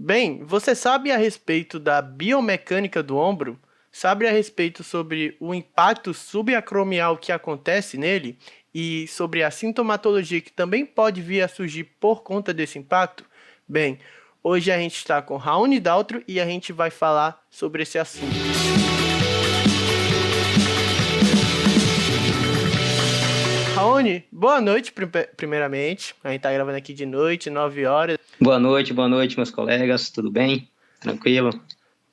Bem, você sabe a respeito da biomecânica do ombro? Sabe a respeito sobre o impacto subacromial que acontece nele e sobre a sintomatologia que também pode vir a surgir por conta desse impacto? Bem, hoje a gente está com Raoni Daltro e a gente vai falar sobre esse assunto. Raoni, boa noite, primeiramente. A gente tá gravando aqui de noite, 9 horas. Boa noite, meus colegas. Tudo bem? Tranquilo?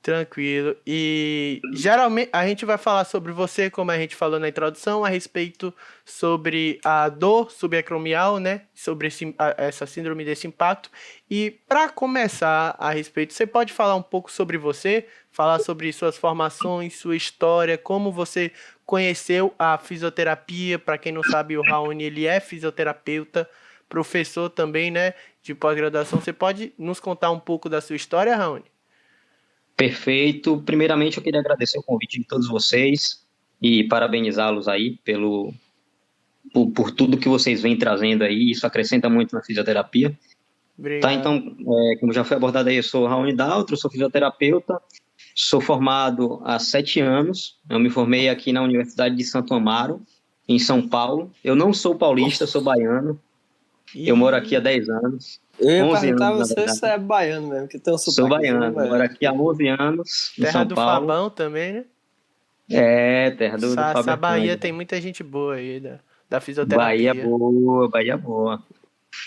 Tranquilo. E geralmente a gente vai falar sobre você, como a gente falou na introdução, a respeito sobre a dor subacromial, né? Sobre essa síndrome desse impacto. E para começar a respeito, você pode falar um pouco sobre você, falar sobre suas formações, sua história, como você conheceu a fisioterapia. Para quem não sabe, o Raoni, ele é fisioterapeuta, professor também, né? De pós-graduação. Você pode nos contar um pouco da sua história, Raoni? Perfeito. Primeiramente, eu queria agradecer o convite de todos vocês e parabenizá-los aí por tudo que vocês vêm trazendo aí. Isso acrescenta muito na fisioterapia. Tá, Obrigado. então, como já foi abordado aí, eu sou Raoni Daltro, sou fisioterapeuta, sou formado há 7 anos. Eu me formei aqui na Universidade de Santo Amaro, em São Paulo. Eu não sou paulista, sou baiano. Eu moro aqui há 10 anos. Eu ia 11 perguntar a anos, na você verdade. se é baiano mesmo, que tem um Sou sotaquezinho baiano, moro baiano. aqui há 11 anos, em Terra São do Paulo. Fabão também, né? Terra do Fábio Essa Bahia Arcanjo. tem muita gente boa aí da fisioterapia. Bahia boa.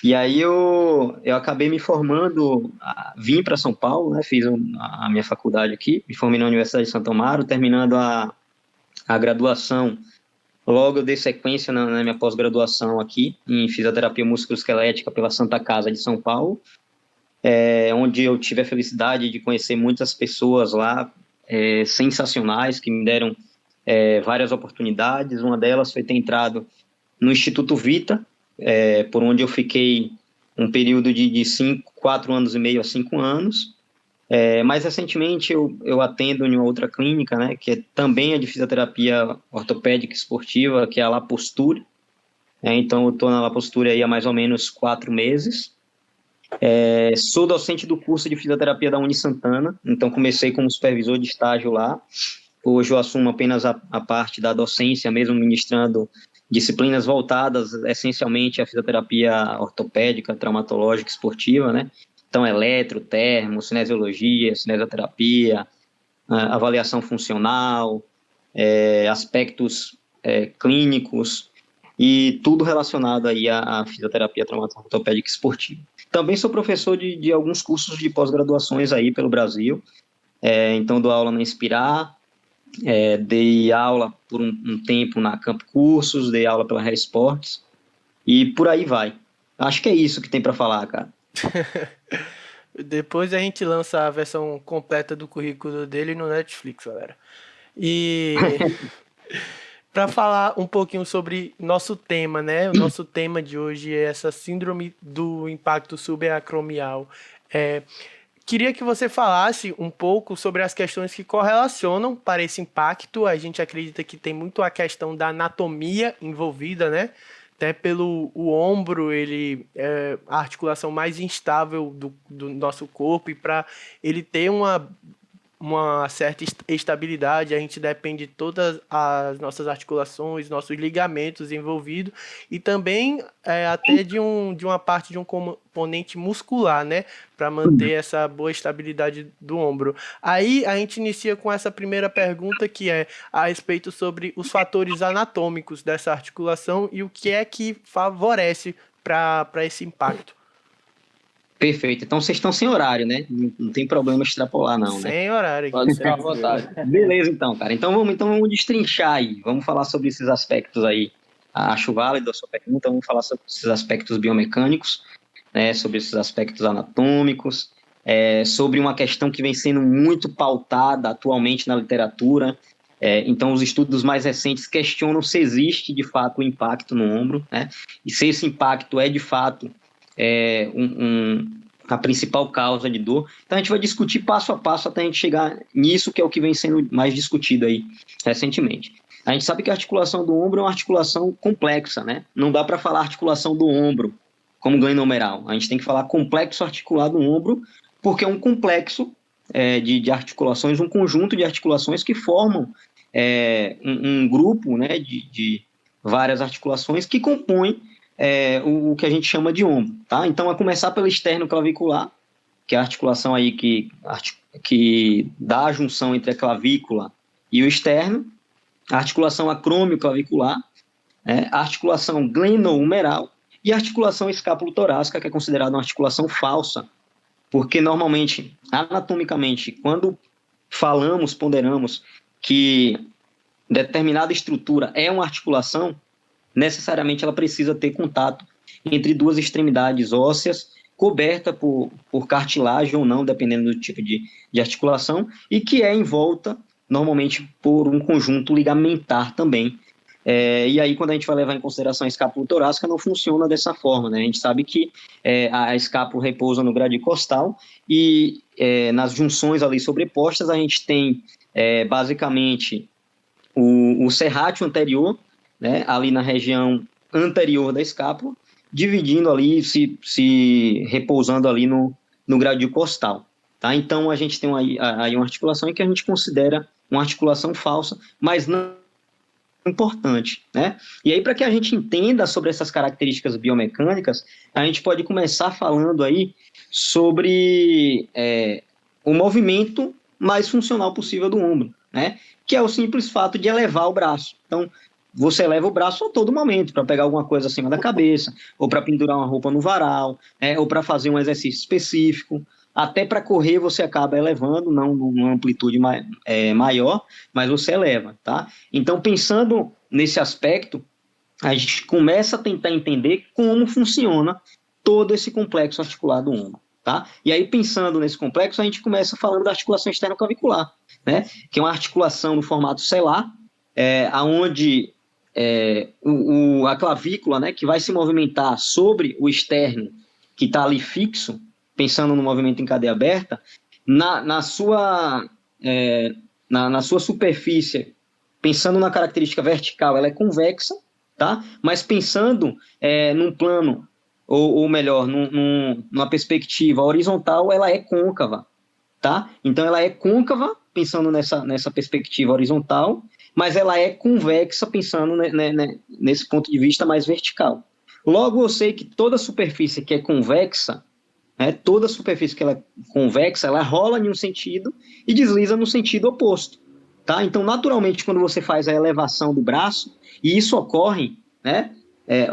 E aí eu acabei me formando, vim para São Paulo, né, fiz a minha faculdade aqui, me formei na Universidade de Santo Amaro, terminando a graduação. Logo eu dei sequência na minha pós-graduação aqui, em fisioterapia musculoesquelética pela Santa Casa de São Paulo, onde eu tive a felicidade de conhecer muitas pessoas lá, sensacionais, que me deram várias oportunidades. Uma delas foi ter entrado no Instituto Vita, por onde eu fiquei um período de 4 anos e meio a 5 anos. Mais recentemente eu atendo em uma outra clínica, né, que também é de fisioterapia ortopédica esportiva, que é a La Posture. Então eu estou na La Posture aí há mais ou menos 4 meses. Sou docente do curso de fisioterapia da Unisantana, então comecei como supervisor de estágio lá. Hoje eu assumo apenas a parte da docência, mesmo ministrando disciplinas voltadas essencialmente à fisioterapia ortopédica, traumatológica, esportiva, né? Então, eletro, termo, cinesiologia, cinesioterapia, avaliação funcional, aspectos clínicos e tudo relacionado aí à fisioterapia traumatológica ortopédica esportiva. Também sou professor de alguns cursos de pós-graduações aí pelo Brasil, então dou aula na Inspirar, dei aula por um tempo na Camp Cursos, dei aula pela Hair Sports e por aí vai. Acho que é isso que tem para falar, cara. Depois a gente lança a versão completa do currículo dele no Netflix, galera. E para falar um pouquinho sobre nosso tema, né? O nosso tema de hoje é essa síndrome do impacto subacromial. Queria que você falasse um pouco sobre as questões que correlacionam para esse impacto. A gente acredita que tem muito a questão da anatomia envolvida, né? Até pelo o ombro, ele é a articulação mais instável do nosso corpo, e para ele ter uma certa estabilidade, a gente depende de todas as nossas articulações, nossos ligamentos envolvidos, e também até de uma parte de um componente muscular, né, para manter essa boa estabilidade do ombro. Aí a gente inicia com essa primeira pergunta, que é a respeito sobre os fatores anatômicos dessa articulação e o que é que favorece para esse impacto. Perfeito. Então vocês estão sem horário, né? Não tem problema extrapolar, não, né? Sem horário aqui. Pode ficar à vontade. Beleza, então, cara. Então vamos destrinchar aí. Vamos falar sobre esses aspectos aí. Acho válido a sua pergunta. Vamos falar sobre esses aspectos biomecânicos, né? Sobre esses aspectos anatômicos, sobre uma questão que vem sendo muito pautada atualmente na literatura. Então, os estudos mais recentes questionam se existe, de fato, um impacto no ombro, né? E se esse impacto é, de fato, a principal causa de dor. Então, a gente vai discutir passo a passo até a gente chegar nisso, que é o que vem sendo mais discutido aí recentemente. A gente sabe que a articulação do ombro é uma articulação complexa, né? Não dá para falar articulação do ombro como glenomeral. A gente tem que falar complexo articular do ombro, porque é um complexo de articulações, um conjunto de articulações que formam um grupo, né, de várias articulações que compõem o que a gente chama de ombro, tá? Então, a começar pelo esternoclavicular, que é a articulação aí que dá a junção entre a clavícula e o externo, a articulação acromioclavicular, a articulação glenohumeral e a articulação escápulo-torácica, que é considerada uma articulação falsa, porque normalmente, anatomicamente, quando ponderamos que determinada estrutura é uma articulação, necessariamente ela precisa ter contato entre duas extremidades ósseas, coberta por cartilagem ou não, dependendo do tipo de articulação, e que é envolta, normalmente, por um conjunto ligamentar também. E aí, quando a gente vai levar em consideração a escápula torácica, não funciona dessa forma, né? A gente sabe que a escápula repousa no grade costal e nas junções ali sobrepostas a gente tem, basicamente, o serrátil anterior, né, ali na região anterior da escápula, dividindo ali, se repousando ali no grade costal. Tá? Então, a gente tem aí uma articulação que a gente considera uma articulação falsa, mas não importante, né? E aí, para que a gente entenda sobre essas características biomecânicas, a gente pode começar falando aí sobre o movimento mais funcional possível do ombro, né? Que é o simples fato de elevar o braço. Então, você eleva o braço a todo momento, para pegar alguma coisa acima da cabeça, ou para pendurar uma roupa no varal, ou para fazer um exercício específico. Até para correr você acaba elevando, não numa amplitude maior, mas você eleva, tá? Então, pensando nesse aspecto, a gente começa a tentar entender como funciona todo esse complexo articular do ombro, tá? E aí, pensando nesse complexo, a gente começa falando da articulação esternoclavicular, né? Que é uma articulação no formato selar, onde a clavícula, né, que vai se movimentar sobre o externo, que está ali fixo, pensando no movimento em cadeia aberta, na sua superfície, pensando na característica vertical, ela é convexa, tá? Mas pensando num plano, ou melhor, numa perspectiva horizontal, ela é côncava, tá? Então, ela é côncava, pensando nessa perspectiva horizontal, mas ela é convexa, pensando nesse ponto de vista mais vertical. Logo, eu sei que toda superfície que é convexa, toda superfície que ela é convexa, ela rola em um sentido e desliza no sentido oposto, tá? Então, naturalmente, quando você faz a elevação do braço, e isso ocorre, né,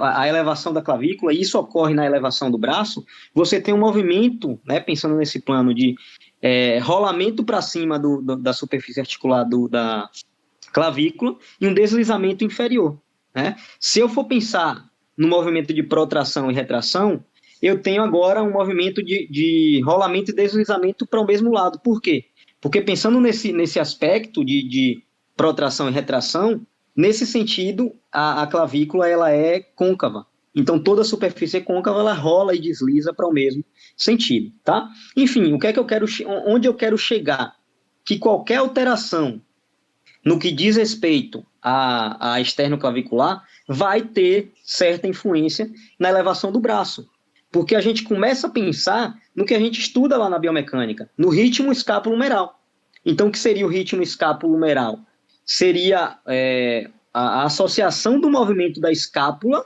a elevação da clavícula, e isso ocorre na elevação do braço, você tem um movimento, né, pensando nesse plano de rolamento para cima da superfície articular da clavícula e um deslizamento inferior, né? Se eu for pensar no movimento de protração e retração, eu tenho agora um movimento de rolamento e deslizamento para o mesmo lado. Por quê? Porque pensando nesse aspecto de protração e retração, nesse sentido, a clavícula ela é côncava. Então, toda a superfície côncava, ela rola e desliza para o mesmo sentido, tá? Enfim, onde eu quero chegar? Que qualquer alteração no que diz respeito à esternoclavicular vai ter certa influência na elevação do braço. Porque a gente começa a pensar no que a gente estuda lá na biomecânica, no ritmo escápulo-humeral. Então, o que seria o ritmo escápulo-humeral? Seria a associação do movimento da escápula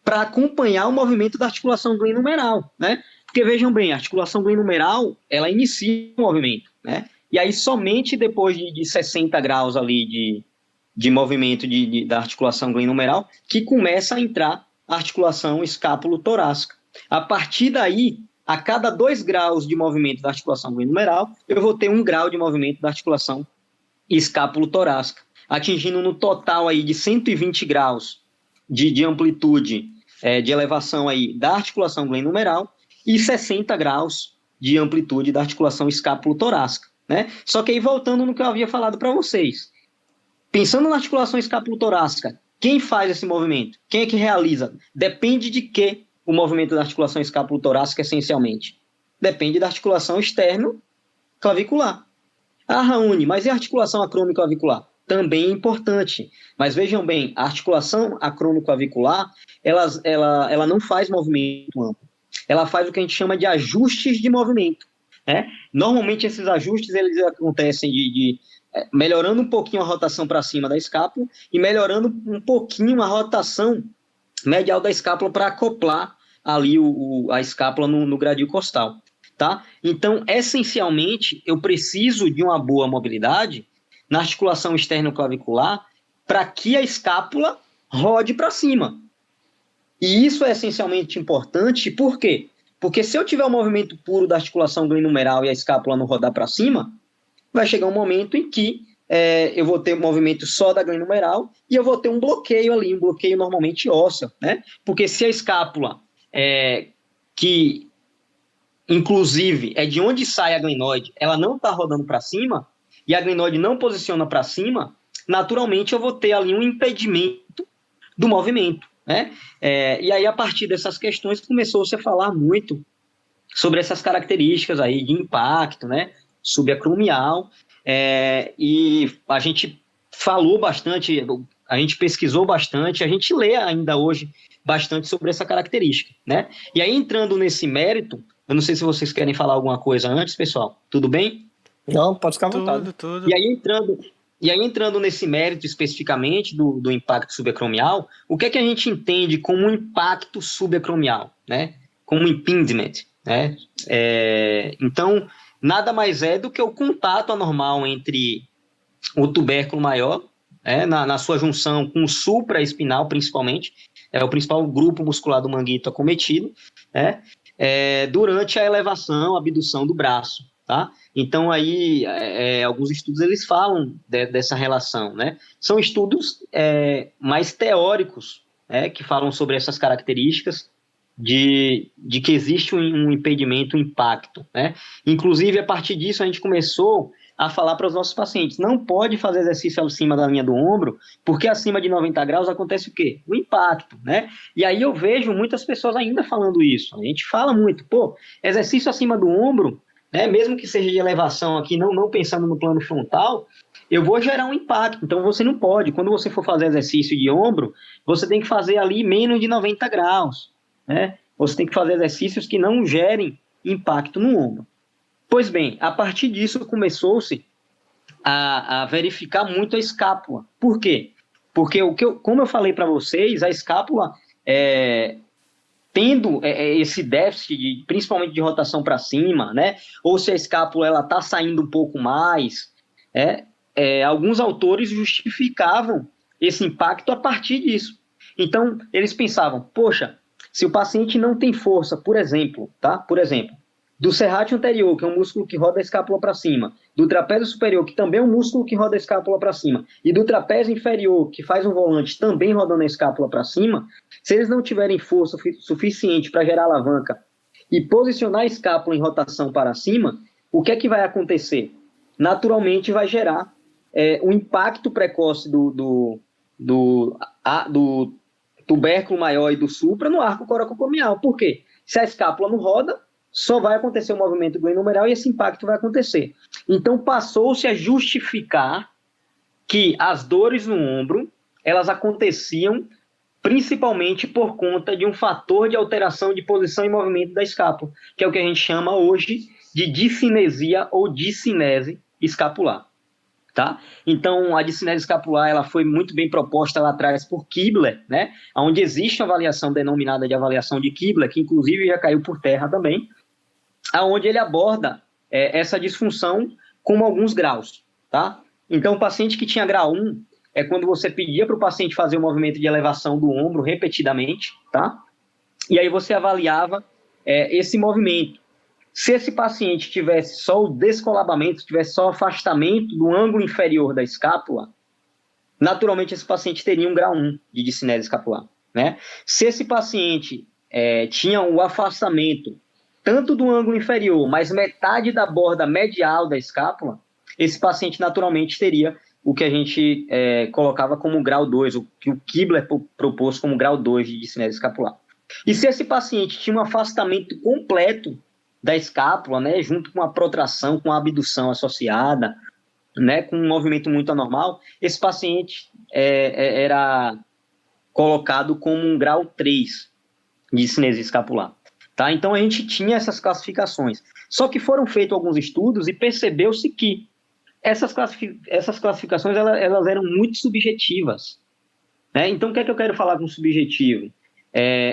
para acompanhar o movimento da articulação glenohumeral, né? Porque, vejam bem, a articulação glenohumeral, ela inicia o movimento, né? E aí, somente depois de 60 graus ali de movimento da articulação glenohumeral, que começa a entrar a articulação escápulo-torácica. A partir daí, a cada 2 graus de movimento da articulação glenohumeral, eu vou ter 1 grau de movimento da articulação escápulo-torácica, atingindo no total aí de 120 graus de amplitude de elevação aí da articulação glenohumeral e 60 graus de amplitude da articulação escápulo-torácica, né? Só que aí, voltando no que eu havia falado para vocês, pensando na articulação escápulo-torácica, quem faz esse movimento? Quem é que realiza? Depende de que o movimento da articulação escápulo-torácica, essencialmente? Depende da articulação externo-clavicular. Ah, Raoni, mas e a articulação acromioclavicular? Também é importante. Mas vejam bem, a articulação acromioclavicular, ela não faz movimento amplo. Ela faz o que a gente chama de ajustes de movimento. né? Normalmente esses ajustes eles acontecem melhorando um pouquinho a rotação para cima da escápula e melhorando um pouquinho a rotação medial da escápula para acoplar ali a escápula no gradil costal, tá? Então, essencialmente, eu preciso de uma boa mobilidade na articulação externo-clavicular para que a escápula rode para cima. E isso é essencialmente importante, por quê? Porque se eu tiver um movimento puro da articulação glenohumeral e a escápula não rodar para cima, vai chegar um momento em que eu vou ter um movimento só da glenohumeral e eu vou ter um bloqueio ali, um bloqueio normalmente ósseo, né? Porque se a escápula, que inclusive é de onde sai a glenoide, ela não está rodando para cima e a glenoide não posiciona para cima, naturalmente eu vou ter ali um impedimento do movimento, né? E aí, a partir dessas questões, começou-se a falar muito sobre essas características aí de impacto, né? Subacromial, e a gente falou bastante, a gente pesquisou bastante, a gente lê ainda hoje bastante sobre essa característica, né? E aí, entrando nesse mérito, eu não sei se vocês querem falar alguma coisa antes, pessoal, tudo bem? Não, pode ficar à vontade. Tudo. E aí, entrando nesse mérito especificamente do impacto subacromial, o que é que a gente entende como impacto subacromial, né? Como impingement, né? Então, nada mais é do que o contato anormal entre o tubérculo maior, na sua junção com o supraespinal, principalmente, é o principal grupo muscular do manguito acometido, né? Durante a elevação, a abdução do braço, tá? Então, aí, alguns estudos, eles falam dessa relação, né? São estudos mais teóricos, que falam sobre essas características de que existe um impedimento, um impacto, né? Inclusive, a partir disso, a gente começou a falar para os nossos pacientes, não pode fazer exercício acima da linha do ombro, porque acima de 90 graus acontece o quê? O impacto, né? E aí eu vejo muitas pessoas ainda falando isso. A gente fala muito, exercício acima do ombro, né, mesmo que seja de elevação aqui, não pensando no plano frontal, eu vou gerar um impacto. Então, você não pode. Quando você for fazer exercício de ombro, você tem que fazer ali menos de 90 graus, né? Você tem que fazer exercícios que não gerem impacto no ombro. Pois bem, a partir disso começou-se a verificar muito a escápula. Por quê? Porque, como eu falei para vocês, a escápula, tendo esse déficit, principalmente de rotação para cima, né? Ou se a escápula está saindo um pouco mais, alguns autores justificavam esse impacto a partir disso. Então, eles pensavam, poxa, se o paciente não tem força, por exemplo, do serrátil anterior, que é um músculo que roda a escápula para cima, do trapézio superior, que também é um músculo que roda a escápula para cima, e do trapézio inferior, que faz um volante também rodando a escápula para cima, se eles não tiverem força suficiente para gerar alavanca e posicionar a escápula em rotação para cima, o que é que vai acontecer? Naturalmente vai gerar um impacto precoce do tubérculo maior e do supra no arco coracocomial. Por quê? Se a escápula não roda, só vai acontecer o movimento glenohumeral e esse impacto vai acontecer. Então, passou-se a justificar que as dores no ombro, elas aconteciam principalmente por conta de um fator de alteração de posição e movimento da escápula, que é o que a gente chama hoje de discinesia ou discinese escapular. Tá? Então, a discinese escapular ela foi muito bem proposta lá atrás por Kibler, né? Onde existe uma avaliação denominada de avaliação de Kibler, que inclusive já caiu por terra também, onde ele aborda essa disfunção com alguns graus. Tá? Então, o paciente que tinha grau 1 é quando você pedia para o paciente fazer um movimento de elevação do ombro repetidamente, tá? E aí você avaliava esse movimento. Se esse paciente tivesse só o descolabamento, tivesse só o afastamento do ângulo inferior da escápula, naturalmente esse paciente teria um grau 1 de discinese escapular, né? Se esse paciente tinha o afastamento tanto do ângulo inferior, mas metade da borda medial da escápula, esse paciente naturalmente teria o que a gente colocava como grau 2, o que o Kibler propôs como grau 2 de discinese escapular. E se esse paciente tinha um afastamento completo da escápula, né, junto com a protração, com a abdução associada, né, com um movimento muito anormal, esse paciente era colocado como um grau 3 de discinesia escapular. Tá? Então, a gente tinha essas classificações. Só que foram feitos alguns estudos e percebeu-se que essas classificações elas eram muito subjetivas. Né? Então, o que é que eu quero falar com subjetivo?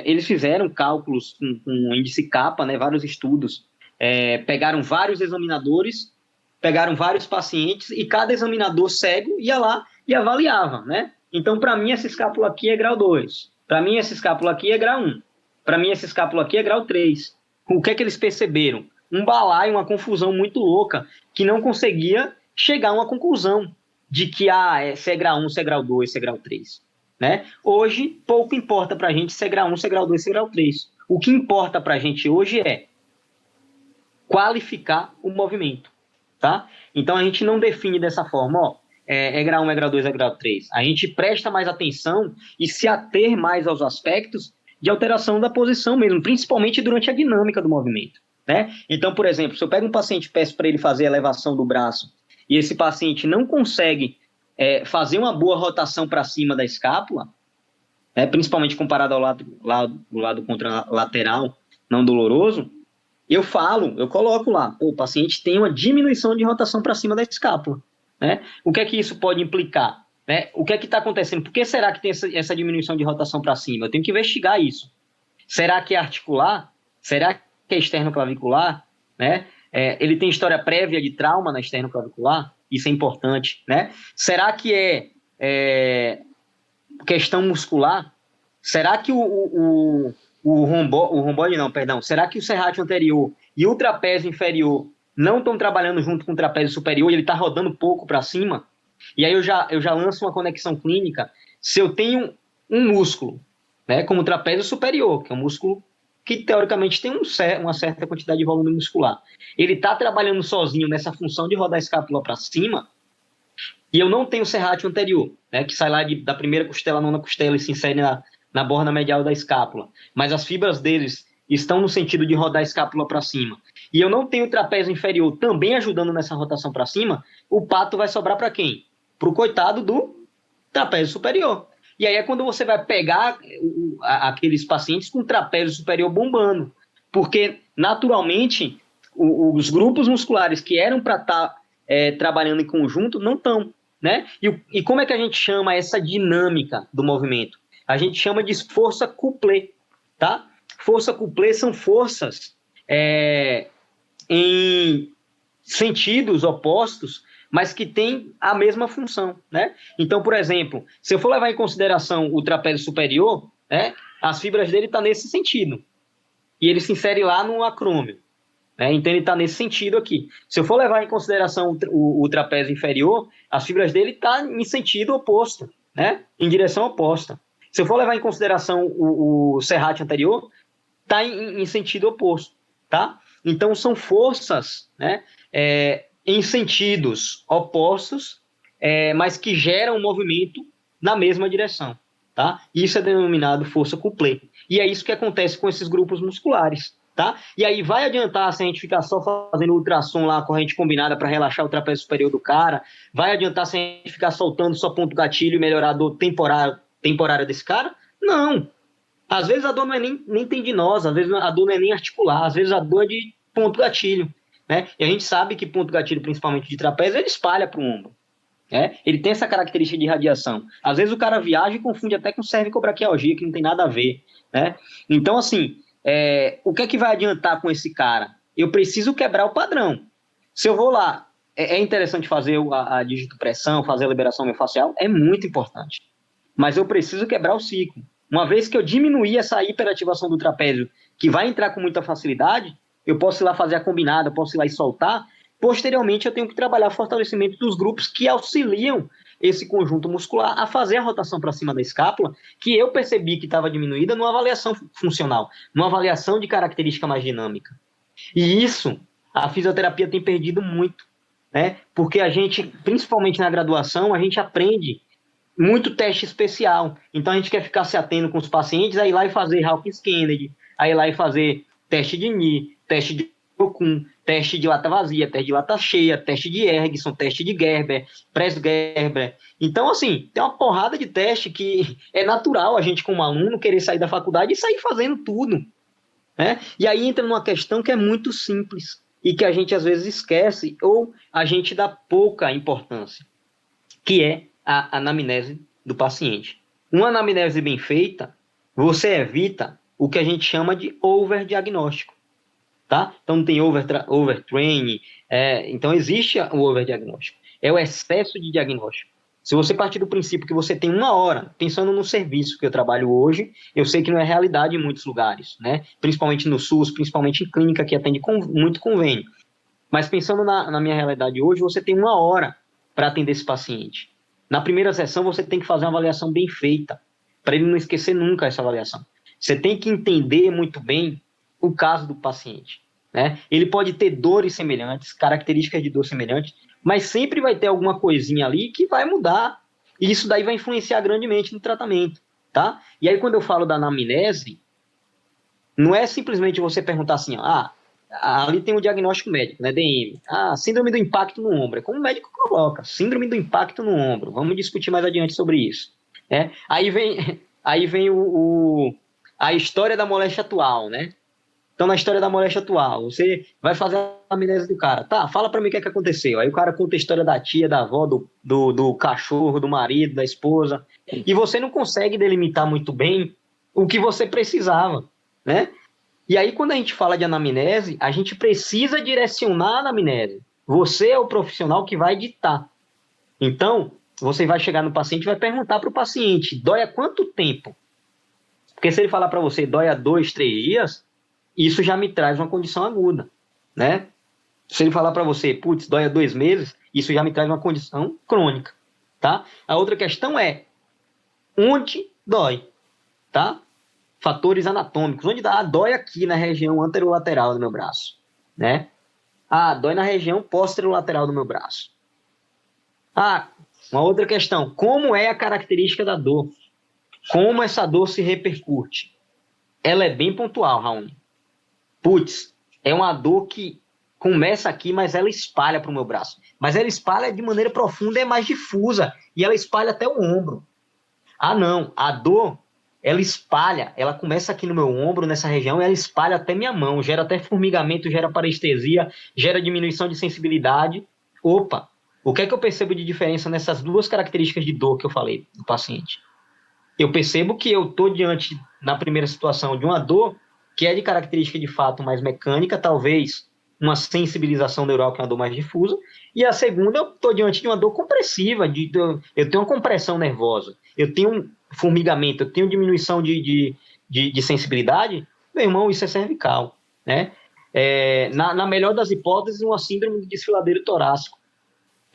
Eles fizeram cálculos com índice kappa, né? Vários estudos, pegaram vários examinadores, pegaram vários pacientes e cada examinador cego ia lá e avaliava. Né? Então, para mim, essa escápula aqui é grau 2. Para mim, essa escápula aqui é grau 1. Para mim, essa escápula aqui é grau 3. O que é que eles perceberam? Um balaio, uma confusão muito louca, que não conseguia chegar a uma conclusão de que se é grau 1, se é grau 2, se é grau 3. Né? Hoje, pouco importa para a gente se é grau 1, se é grau 2, se é grau 3. O que importa para a gente hoje é qualificar o movimento. Tá? Então, a gente não define dessa forma, é grau 1, é grau 2, é grau 3. A gente presta mais atenção e se ater mais aos aspectos de alteração da posição mesmo, principalmente durante a dinâmica do movimento. Né? Então, por exemplo, se eu pego um paciente e peço para ele fazer a elevação do braço e esse paciente não consegue fazer uma boa rotação para cima da escápula, né, principalmente comparado ao lado contralateral não doloroso, eu coloco lá, o paciente tem uma diminuição de rotação para cima da escápula. Né? O que é que isso pode implicar? Né? O que é que está acontecendo? Por que será que tem essa diminuição de rotação para cima? Eu tenho que investigar isso. Será que é articular? Será que é externo-clavicular? Né? Ele tem história prévia de trauma na externo-clavicular? Isso é importante. Né? Será que é questão muscular? Será que o romboide não, perdão. Será que o serrátil anterior e o trapézio inferior não estão trabalhando junto com o trapézio superior e ele está rodando pouco para cima? E aí eu já lanço uma conexão clínica. Se eu tenho um músculo, né, como o trapézio superior, que é um músculo que teoricamente tem uma certa quantidade de volume muscular, ele está trabalhando sozinho nessa função de rodar a escápula para cima, e eu não tenho o serrátil anterior, né, que sai lá da primeira costela à nona costela e se insere na borda medial da escápula, mas as fibras deles estão no sentido de rodar a escápula para cima, e eu não tenho o trapézio inferior também ajudando nessa rotação para cima, o pato vai sobrar para quem? Para o coitado do trapézio superior. E aí é quando você vai pegar aqueles pacientes com trapézio superior bombando, porque naturalmente os grupos musculares que eram para estar trabalhando em conjunto não estão. Né? E como é que a gente chama essa dinâmica do movimento? A gente chama de força couplé. Tá? Força couplé são forças em sentidos opostos, mas que têm a mesma função. Né? Então, por exemplo, se eu for levar em consideração o trapézio superior, né, as fibras dele estão nesse sentido. E ele se insere lá no acrômio. Né? Então, ele está nesse sentido aqui. Se eu for levar em consideração o trapézio inferior, as fibras dele estão em sentido oposto, né? Em direção oposta. Se eu for levar em consideração o serrátil anterior, está em sentido oposto. Tá? Então, são forças, né, em sentidos opostos, mas que geram um movimento na mesma direção. Tá? Isso é denominado força couplé. E é isso que acontece com esses grupos musculares. Tá? E aí vai adiantar se a gente ficar só fazendo ultrassom lá, a corrente combinada para relaxar o trapézio superior do cara? Vai adiantar se a gente ficar soltando só ponto gatilho e melhorar a dor temporária desse cara? Não. Às vezes a dor não é nem tendinosa, às vezes a dor não é nem articular, às vezes a dor é de ponto gatilho. Né? E a gente sabe que ponto gatilho, principalmente de trapézio, ele espalha para o ombro. Né? Ele tem essa característica de radiação. Às vezes o cara viaja e confunde até com cervicobraquialgia, que não tem nada a ver. Né? Então, assim, o que é que vai adiantar com esse cara? Eu preciso quebrar o padrão. Se eu vou lá, é interessante fazer a digitopressão, fazer a liberação miofascial, é muito importante. Mas eu preciso quebrar o ciclo. Uma vez que eu diminuir essa hiperativação do trapézio, que vai entrar com muita facilidade, eu posso ir lá fazer a combinada, posso ir lá e soltar. Posteriormente, eu tenho que trabalhar o fortalecimento dos grupos que auxiliam esse conjunto muscular a fazer a rotação para cima da escápula, que eu percebi que estava diminuída numa avaliação funcional, numa avaliação de característica mais dinâmica. E isso, a fisioterapia tem perdido muito, né? Porque a gente, principalmente na graduação, a gente aprende muito teste especial. Então, a gente quer ficar se atendo com os pacientes, aí ir lá e fazer Hawkins-Kennedy, aí ir lá e fazer teste de Ni, teste de Okun, teste de lata vazia, teste de lata cheia, teste de Ergson, teste de Gerber, Press-Gerber. Então, assim, tem uma porrada de teste que é natural a gente, como aluno, querer sair da faculdade e sair fazendo tudo. né? E aí entra numa questão que é muito simples e que a gente às vezes esquece ou a gente dá pouca importância, que é a anamnese do paciente. Uma anamnese bem feita, você evita o que a gente chama de overdiagnóstico, tá? Então não tem overtraining, então existe o overdiagnóstico. É o excesso de diagnóstico. Se você partir do princípio que você tem 1 hora, pensando no serviço que eu trabalho hoje, eu sei que não é realidade em muitos lugares, né? Principalmente no SUS, principalmente em clínica que atende muito convênio. Mas pensando na minha realidade hoje, você tem 1 hora para atender esse paciente. Na primeira sessão, você tem que fazer uma avaliação bem feita, para ele não esquecer nunca essa avaliação. Você tem que entender muito bem o caso do paciente, né? Ele pode ter dores semelhantes, características de dor semelhantes, mas sempre vai ter alguma coisinha ali que vai mudar, e isso daí vai influenciar grandemente no tratamento, tá? E aí, quando eu falo da anamnese, não é simplesmente você perguntar assim, ali tem um diagnóstico médico, né, DM, síndrome do impacto no ombro, é como o médico coloca, síndrome do impacto no ombro, vamos discutir mais adiante sobre isso, né? Aí vem a história da moléstia atual, né? Então, na história da moléstia atual, você vai fazer a anamnese do cara. Tá, fala pra mim o que aconteceu. Aí o cara conta a história da tia, da avó, do cachorro, do marido, da esposa. E você não consegue delimitar muito bem o que você precisava, né? E aí, quando a gente fala de anamnese, a gente precisa direcionar a anamnese. Você é o profissional que vai ditar. Então, você vai chegar no paciente e vai perguntar para o paciente, dói há quanto tempo? Porque se ele falar para você, dói há 2, 3 dias, isso já me traz uma condição aguda, né? Se ele falar para você, putz, dói há 2 meses, isso já me traz uma condição crônica, tá? A outra questão é, onde dói, tá? Fatores anatômicos, onde dói aqui na região anterolateral do meu braço, né? Dói na região posterolateral do meu braço. Uma outra questão, como é a característica da dor? Como essa dor se repercute? Ela é bem pontual, Raul. Putz, é uma dor que começa aqui, mas ela espalha para o meu braço. Mas ela espalha de maneira profunda, é mais difusa, e ela espalha até o ombro. Não, a dor, ela espalha, ela começa aqui no meu ombro, nessa região, e ela espalha até minha mão, gera até formigamento, gera parestesia, gera diminuição de sensibilidade. Opa, o que é que eu percebo de diferença nessas 2 características de dor que eu falei do paciente? Eu percebo que eu estou diante, na primeira situação, de uma dor que é de característica de fato mais mecânica, talvez uma sensibilização neural, que é uma dor mais difusa, e a segunda, eu estou diante de uma dor compressiva, eu tenho uma compressão nervosa, eu tenho um formigamento, eu tenho diminuição de sensibilidade, meu irmão, isso é cervical, né? Na melhor das hipóteses, uma síndrome de desfiladeiro torácico,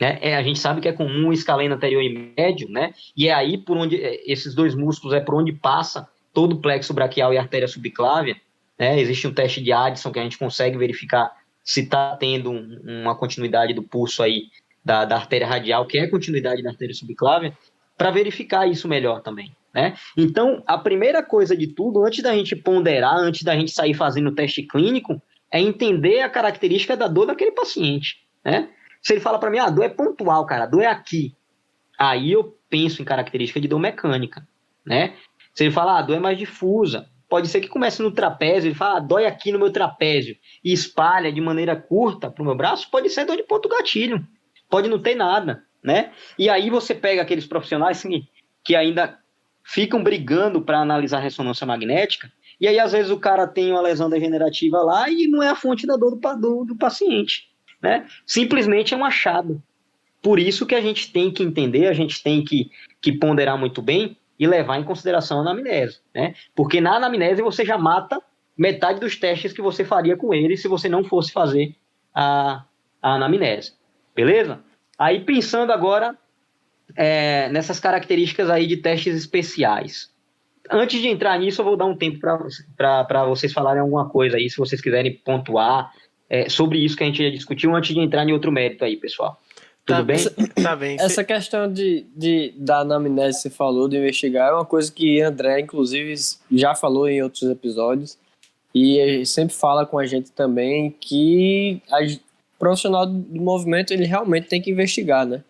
né? A gente sabe que é comum o escaleno anterior e médio, né? E é aí por onde esses 2 músculos por onde passa todo o plexo braquial e artéria subclávia, né? Existe um teste de Addison que a gente consegue verificar se está tendo uma continuidade do pulso aí da artéria radial, que é a continuidade da artéria subclávia, para verificar isso melhor também, né? Então, a primeira coisa de tudo, antes da gente ponderar, antes da gente sair fazendo o teste clínico, é entender a característica da dor daquele paciente, né? Se ele fala para mim, a dor é pontual, cara, a dor é aqui. Aí eu penso em característica de dor mecânica, né? Se ele fala, a dor é mais difusa, pode ser que comece no trapézio, ele fala, dói aqui no meu trapézio, e espalha de maneira curta para o meu braço, pode ser dor de ponto gatilho, pode não ter nada, né? E aí você pega aqueles profissionais que ainda ficam brigando para analisar a ressonância magnética, e aí às vezes o cara tem uma lesão degenerativa lá e não é a fonte da dor do paciente, né? Simplesmente é um achado. Por isso que a gente tem que entender, a gente tem que ponderar muito bem e levar em consideração a anamnese, né? Porque na anamnese você já mata metade dos testes que você faria com ele se você não fosse fazer a anamnese, beleza? Aí pensando agora nessas características aí de testes especiais. Antes de entrar nisso, eu vou dar um tempo para vocês falarem alguma coisa aí, se vocês quiserem pontuar sobre isso que a gente já discutiu, antes de entrar em outro mérito aí, pessoal. Tudo bem? Tá bem. Essa questão da anamnese que você falou, de investigar, é uma coisa que André, inclusive, já falou em outros episódios, e ele sempre fala com a gente também que o profissional do movimento, ele realmente tem que investigar, né?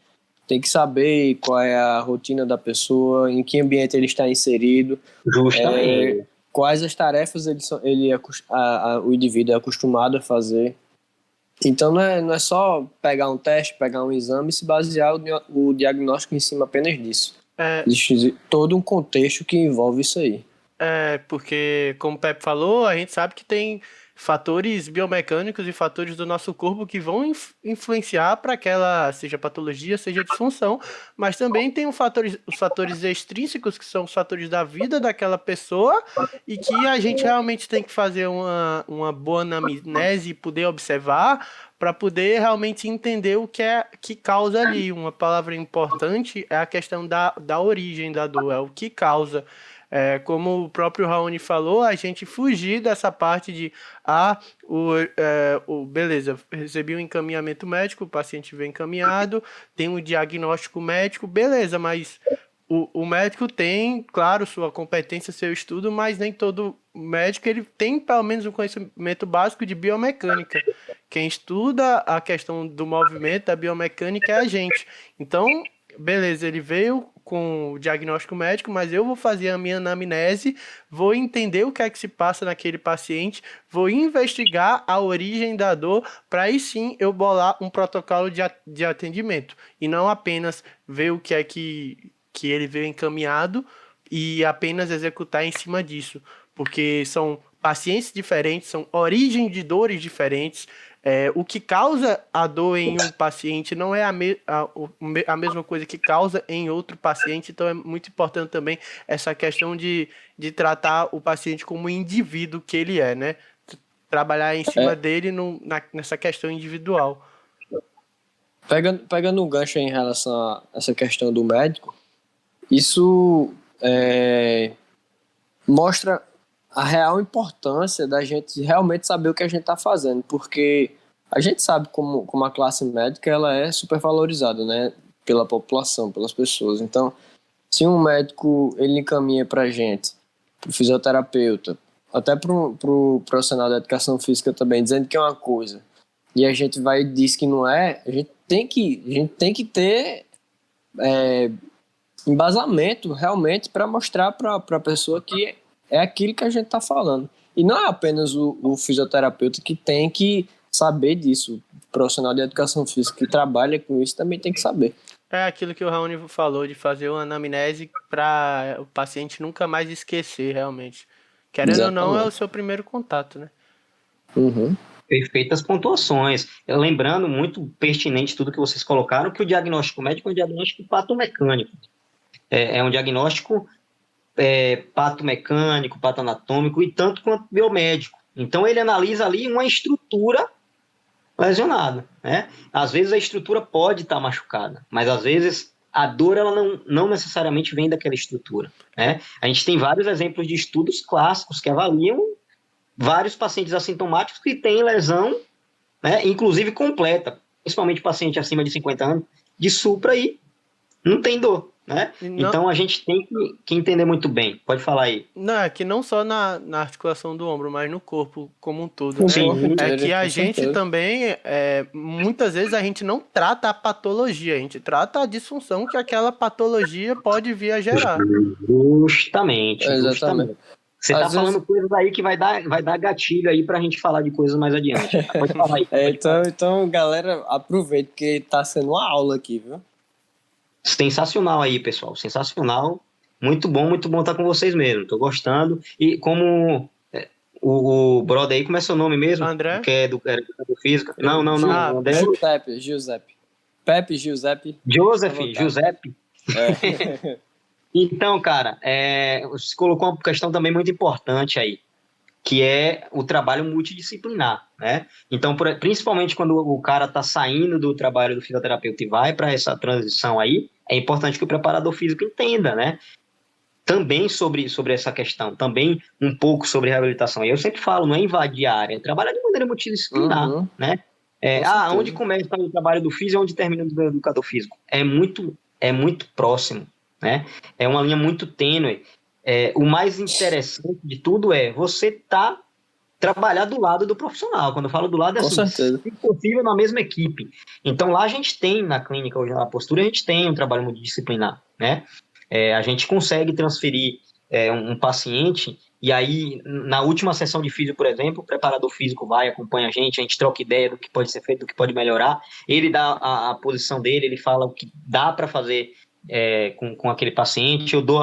Tem que saber qual é a rotina da pessoa, em que ambiente ele está inserido. Justamente. quais as tarefas o indivíduo é acostumado a fazer. Então não é só pegar um teste, pegar um exame e se basear o diagnóstico em cima apenas disso. Existe todo um contexto que envolve isso aí. Porque, como o Pepe falou, a gente sabe que tem fatores biomecânicos e fatores do nosso corpo que vão influenciar para aquela, seja patologia, seja disfunção, mas também tem os fatores extrínsecos, que são os fatores da vida daquela pessoa, e que a gente realmente tem que fazer uma boa anamnese e poder observar para poder realmente entender o que causa ali. Uma palavra importante é a questão da origem da dor, é o que causa. Como o próprio Raoni falou, a gente fugir dessa parte de beleza, recebi um encaminhamento médico, o paciente veio encaminhado, tem um diagnóstico médico, beleza, mas o médico tem, claro, sua competência, seu estudo, mas nem todo médico ele tem pelo menos um conhecimento básico de biomecânica. Quem estuda a questão do movimento, da biomecânica, é a gente. Então, beleza, ele veio com o diagnóstico médico, mas eu vou fazer a minha anamnese, vou entender o que é que se passa naquele paciente, vou investigar a origem da dor, para aí sim eu bolar um protocolo de atendimento. E não apenas ver o que é que ele veio encaminhado e apenas executar em cima disso. Porque são pacientes diferentes, são origens de dores diferentes. O que causa a dor em um paciente não é a mesma coisa que causa em outro paciente, então é muito importante também essa questão de tratar o paciente como indivíduo que ele é, né? Trabalhar em cima dele nessa questão individual. Pegando um gancho em relação a essa questão do médico, isso mostra a real importância da gente realmente saber o que a gente está fazendo, porque a gente sabe como a classe médica ela é supervalorizada, né, pela população, pelas pessoas. Então, se um médico ele encaminha para a gente, para o fisioterapeuta, até para o profissional da educação física também, dizendo que é uma coisa, e a gente vai e diz que não é, a gente tem que ter embasamento realmente para mostrar para a pessoa que é aquilo que a gente está falando. E não é apenas o fisioterapeuta que tem que saber disso. O profissional de educação física que trabalha com isso também tem que saber. É aquilo que o Raoni falou, de fazer uma anamnese para o paciente nunca mais esquecer, realmente. Querendo ou não, é o seu primeiro contato, né? Uhum. Perfeitas pontuações. Lembrando, muito pertinente tudo que vocês colocaram, que o diagnóstico médico é um diagnóstico patomecânico. É um diagnóstico patomecânico, patoanatômico e tanto quanto biomédico. Então, ele analisa ali uma estrutura lesionada, né? Às vezes, a estrutura pode estar machucada, mas às vezes a dor ela não necessariamente vem daquela estrutura, né? A gente tem vários exemplos de estudos clássicos que avaliam vários pacientes assintomáticos que têm lesão, né, inclusive completa, principalmente paciente acima de 50 anos, de supra e não tem dor, né? Então a gente tem que entender muito bem. Pode falar aí. Não, é que não só na articulação do ombro, mas no corpo como um todo, né? Sim. É que a gente também, muitas vezes a gente não trata a patologia, a gente trata a disfunção que aquela patologia pode vir a gerar. Justamente. Você está falando coisas aí que vai dar gatilho aí pra gente falar de coisas mais adiante. Pode falar aí. Então, galera, aproveita, porque tá sendo uma aula aqui, viu? Sensacional aí, pessoal. Sensacional. Muito bom estar com vocês mesmo. Tô gostando. E como o brother aí, como é seu nome mesmo? André? Que é do física. Não. André. Giuseppe. Pepe, Giuseppe. Giuseppe. Então, cara, você colocou uma questão também muito importante aí, que é o trabalho multidisciplinar, né? Então, principalmente quando o cara está saindo do trabalho do fisioterapeuta e vai para essa transição aí, é importante que o preparador físico entenda, né? Também sobre essa questão, também um pouco sobre reabilitação. E eu sempre falo, não é invadir a área, é trabalhar de maneira multidisciplinar, né? Onde começa o trabalho do físico e onde termina o do educador físico. É muito próximo, né? É uma linha muito tênue. O mais interessante de tudo é você trabalhar do lado do profissional. Quando eu falo do lado, se possível, na mesma equipe. Então, lá a gente tem, na clínica, hoje na postura, a gente tem um trabalho multidisciplinar, né? A gente consegue transferir um paciente E aí, na última sessão de físio, por exemplo, o preparador físico vai, acompanha a gente troca ideia do que pode ser feito, do que pode melhorar. Ele dá a posição dele, ele fala o que dá para fazer com aquele paciente, eu dou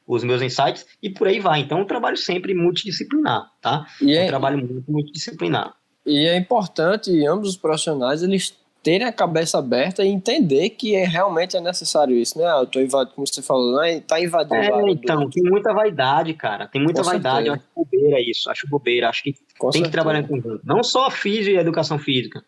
os meus insights e por aí vai. Então, é um trabalho sempre multidisciplinar, tá? É um trabalho muito multidisciplinar. E é importante ambos os profissionais eles terem a cabeça aberta e entender que realmente é necessário isso, né? Eu tô invadindo, como você falou, não tá invadindo a área então, tem muita vaidade, cara. Tem muita vaidade. certeza. Eu acho bobeira isso. Acho bobeira. Acho que tem que trabalhar em conjunto. Não só a físio e a educação física.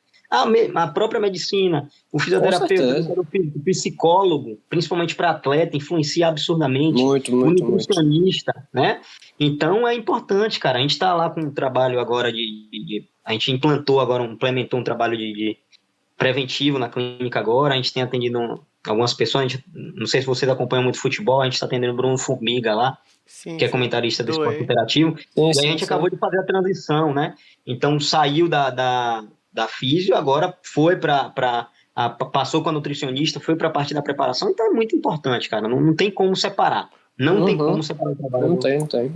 A própria medicina, o fisioterapeuta, o psicólogo, principalmente para atleta, influencia absurdamente. Muito, o nutricionista, né? Então, é importante, cara. A gente está lá com um trabalho agora a gente implementou um trabalho de preventivo na clínica agora. A gente tem atendido algumas pessoas. Não sei se vocês acompanham muito futebol, a gente está atendendo o Bruno Formiga lá, que é comentarista do Esporte Interativo. E a gente acabou de fazer a transição, né? Então, saiu da físio, agora foi passou com a nutricionista, foi para a parte da preparação, então é muito importante, cara. Não tem como separar. Não tem como separar o trabalho do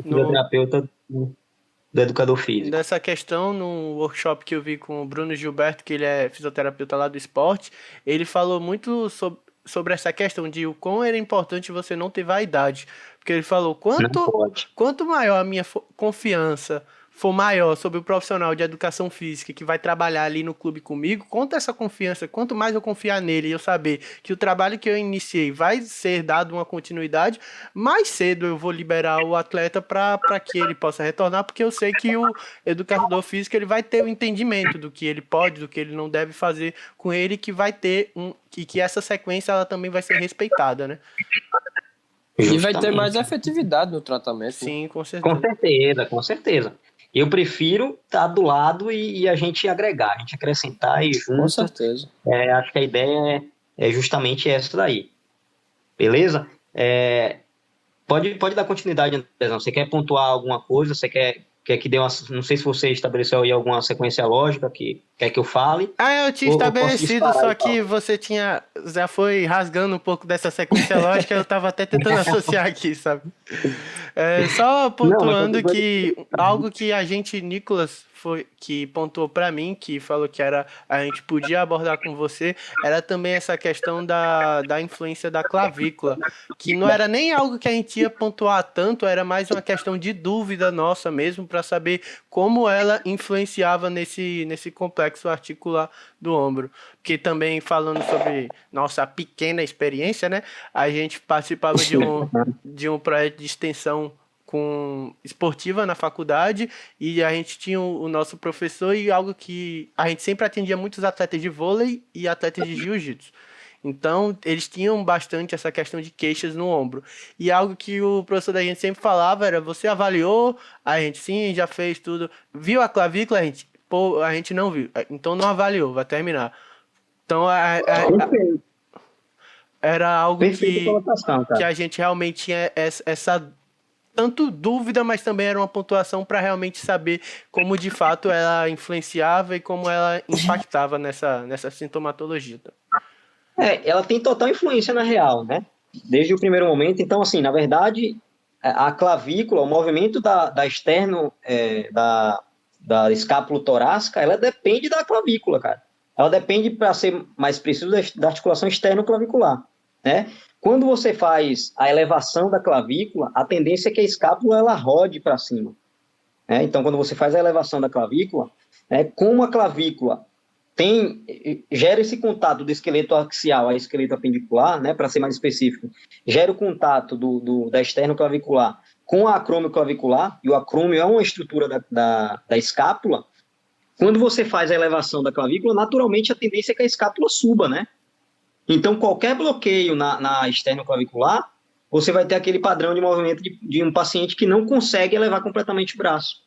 fisioterapeuta do educador físico. Dessa questão, no workshop que eu vi com o Bruno Gilberto, que ele é fisioterapeuta lá do esporte, ele falou muito sobre essa questão de o quão era importante você não ter vaidade. Porque ele falou, quanto maior a minha confiança for maior sobre o profissional de educação física que vai trabalhar ali no clube comigo, quanto essa confiança, quanto mais eu confiar nele e eu saber que o trabalho que eu iniciei vai ser dado uma continuidade, mais cedo eu vou liberar o atleta para que ele possa retornar, porque eu sei que o educador físico ele vai ter o entendimento do que ele pode, do que ele não deve fazer com ele, que vai ter que essa sequência ela também vai ser respeitada, né? E vai ter mais efetividade no tratamento. Sim, né? com certeza. Com certeza. Eu prefiro estar do lado e a gente agregar, a gente acrescentar e junto. Com certeza. Acho que a ideia é justamente essa daí. Beleza? Pode dar continuidade, Andrezão. Você quer pontuar alguma coisa? Você quer que dê uma... Não sei se você estabeleceu aí alguma sequência lógica que quer que eu fale. Eu tinha estabelecido, só que você já foi rasgando um pouco dessa sequência lógica, eu estava até tentando associar aqui, sabe? Só pontuando que algo que a gente, Nicolas, que pontuou para mim, que falou que a gente podia abordar com você, era também essa questão da influência da clavícula, que não era nem algo que a gente ia pontuar tanto, era mais uma questão de dúvida nossa mesmo, para saber como ela influenciava nesse complexo articular do ombro. Porque também falando sobre nossa pequena experiência, né, a gente participava de um projeto de extensão esportiva na faculdade, e a gente tinha o nosso professor, e algo que a gente sempre atendia muitos atletas de vôlei e atletas de jiu-jitsu. Então, eles tinham bastante essa questão de queixas no ombro. E algo que o professor da gente sempre falava era, você avaliou? A gente, sim, já fez tudo. Viu a clavícula? A gente não viu. Então, não avaliou, vai terminar. Então, era algo que a gente realmente tinha essa tanto dúvida, mas também era uma pontuação para realmente saber como de fato ela influenciava e como ela impactava nessa sintomatologia. Ela tem total influência na real, né? Desde o primeiro momento. Então, assim, na verdade, a clavícula, o movimento da externo, da escápula torácica, ela depende da clavícula, cara. Ela depende, para ser mais preciso, da articulação externo-clavicular, né? Quando você faz a elevação da clavícula, a tendência é que a escápula ela rode para cima, né? Então, quando você faz a elevação da clavícula, como a clavícula gera esse contato do esqueleto axial ao esqueleto apendicular, né, para ser mais específico, gera o contato da externo-clavicular com a acrômio-clavicular, e o acrômio é uma estrutura da escápula. Quando você faz a elevação da clavícula, naturalmente a tendência é que a escápula suba, né? Então, qualquer bloqueio na externo-clavicular, você vai ter aquele padrão de movimento de um paciente que não consegue elevar completamente o braço,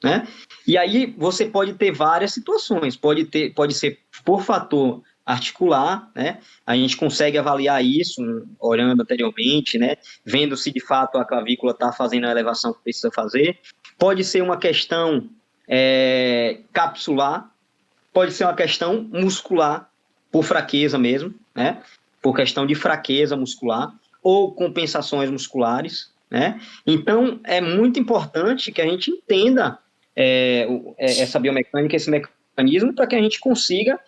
né? E aí você pode ter várias situações, pode ser por fator articular, né? A gente consegue avaliar isso olhando anteriormente, né? Vendo se de fato a clavícula está fazendo a elevação que precisa fazer. Pode ser uma questão capsular, pode ser uma questão muscular, por fraqueza mesmo, né? Por questão de fraqueza muscular, ou compensações musculares, né? Então, é muito importante que a gente entenda essa biomecânica, esse mecanismo, para que a gente consiga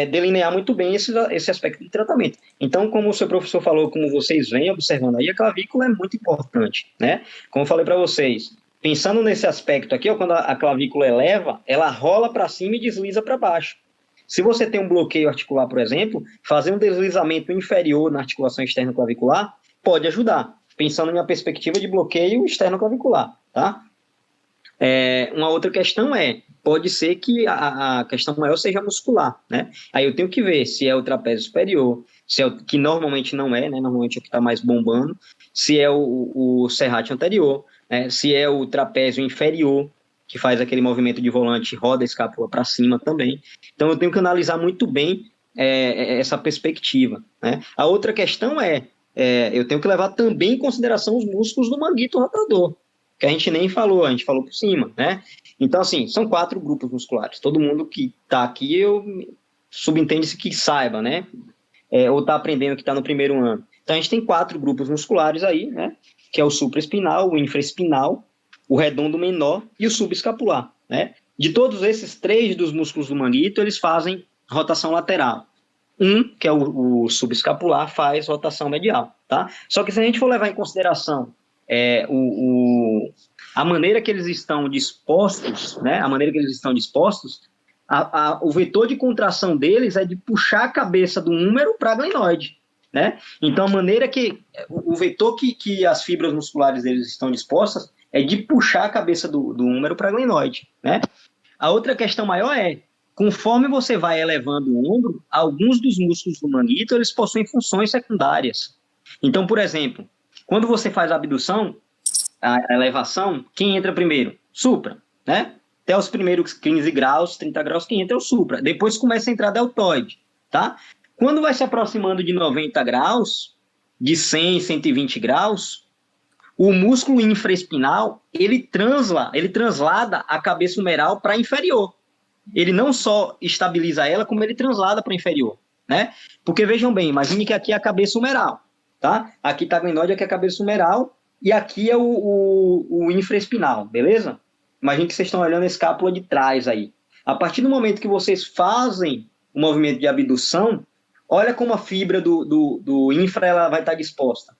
delinear muito bem esse aspecto de tratamento. Então, como o seu professor falou, como vocês vêm observando aí, a clavícula é muito importante, né? Como eu falei para vocês, pensando nesse aspecto aqui, ó, quando a clavícula eleva, ela rola para cima e desliza para baixo. Se você tem um bloqueio articular, por exemplo, fazer um deslizamento inferior na articulação externa clavicular pode ajudar, pensando em uma perspectiva de bloqueio externo clavicular, tá? Uma outra questão pode ser que a questão maior seja muscular, né? Aí eu tenho que ver se é o trapézio superior, se é que normalmente não é, né? Normalmente é o que está mais bombando, se é o serrátil anterior, né? Se é o trapézio inferior, que faz aquele movimento de volante, roda a escápula para cima também. Então eu tenho que analisar muito bem essa perspectiva, né? A outra questão eu tenho que levar também em consideração os músculos do manguito rotador, que a gente nem falou, a gente falou por cima, né? Então, assim, são 4 grupos musculares. Todo mundo que está aqui, subentende-se que saiba, né? Ou está aprendendo que está no primeiro ano. Então, a gente tem 4 grupos musculares aí, né? Que é o supraespinal, o infraespinal, o redondo menor e o subescapular, né? De todos esses 3 dos músculos do manguito, eles fazem rotação lateral. Que é o subescapular, faz rotação medial, tá? Só que se a gente for levar em consideração a maneira que eles estão dispostos, né? A maneira que eles estão dispostos, o vetor de contração deles é de puxar a cabeça do húmero para a glenoide, né? Então, a maneira que o vetor que as fibras musculares deles estão dispostas é de puxar a cabeça do húmero para a glenoide, né? A outra questão maior conforme você vai elevando o ombro, alguns dos músculos do manguito, eles possuem funções secundárias. Então, por exemplo, quando você faz a abdução, a elevação, quem entra primeiro? Supra, né? Até os primeiros 15 graus, 30 graus, quem entra é o supra. Depois começa a entrar deltoide, tá? Quando vai se aproximando de 90 graus, de 100, 120 graus, o músculo infraespinal, ele translada a cabeça humeral para inferior. Ele não só estabiliza ela, como ele translada para inferior, né? Porque, vejam bem, imagine que aqui é a cabeça humeral, tá? Aqui está a glenoide, aqui é a cabeça humeral, e aqui é o infraespinal, beleza? Imagine que vocês estão olhando a escápula de trás aí. A partir do momento que vocês fazem o movimento de abdução, olha como a fibra do infra ela vai estar disposta.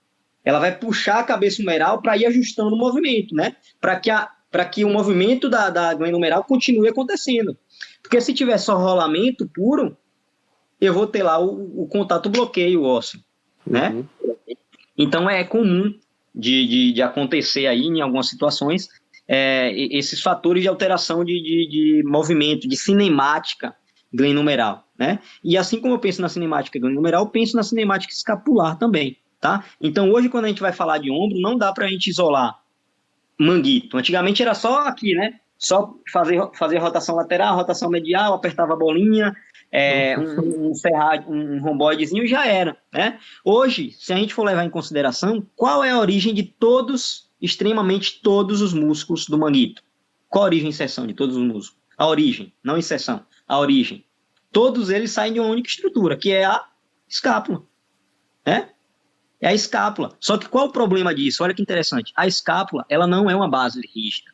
Ela vai puxar a cabeça humeral para ir ajustando o movimento, né? Para que o movimento da glândula humeral continue acontecendo. Porque se tiver só rolamento puro, eu vou ter lá o contato bloqueio ósseo, né? Então é comum de acontecer aí em algumas situações esses fatores de alteração de movimento, de cinemática glenohumeral, né? E assim como eu penso na cinemática glenohumeral, eu penso na cinemática escapular também, tá? Então hoje quando a gente vai falar de ombro, não dá para a gente isolar manguito. Antigamente era só aqui, né? Só fazer rotação lateral, rotação medial, apertava a bolinha, um romboidezinho já era, né? Hoje, se a gente for levar em consideração, qual é a origem de extremamente todos os músculos do manguito? Qual a origem e inserção de todos os músculos? A origem, não inserção, a origem. Todos eles saem de uma única estrutura, que é a escápula, né? É a escápula. Só que qual o problema disso? Olha que interessante. A escápula, ela não é uma base rígida.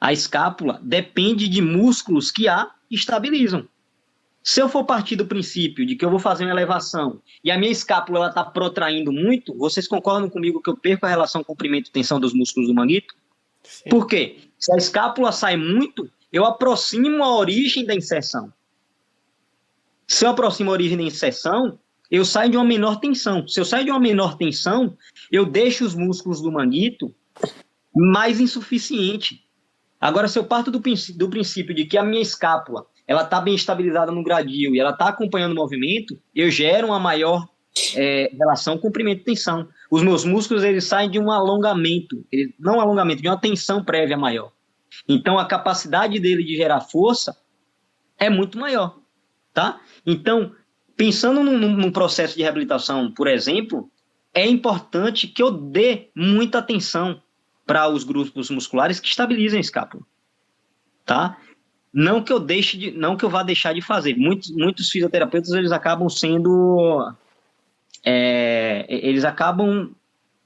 A escápula depende de músculos que a estabilizam. Se eu for partir do princípio de que eu vou fazer uma elevação e a minha escápula está protraindo muito, vocês concordam comigo que eu perco a relação comprimento e tensão dos músculos do manguito? Sim. Por quê? Se a escápula sai muito, eu aproximo a origem da inserção. Se eu aproximo a origem da inserção, eu saio de uma menor tensão. Se eu saio de uma menor tensão, eu deixo os músculos do manguito mais insuficiente. Agora, se eu parto do princípio de que a minha escápula ela está bem estabilizada no gradil e ela está acompanhando o movimento, eu gero uma maior relação comprimento e tensão. Os meus músculos eles saem de um alongamento, não alongamento, de uma tensão prévia maior. Então, a capacidade dele de gerar força é muito maior, tá? Então, pensando num processo de reabilitação, por exemplo, é importante que eu dê muita atenção para os grupos musculares que estabilizem a escápula, tá? Não que eu vá deixar de fazer. Muitos fisioterapeutas eles acabam sendo, eles acabam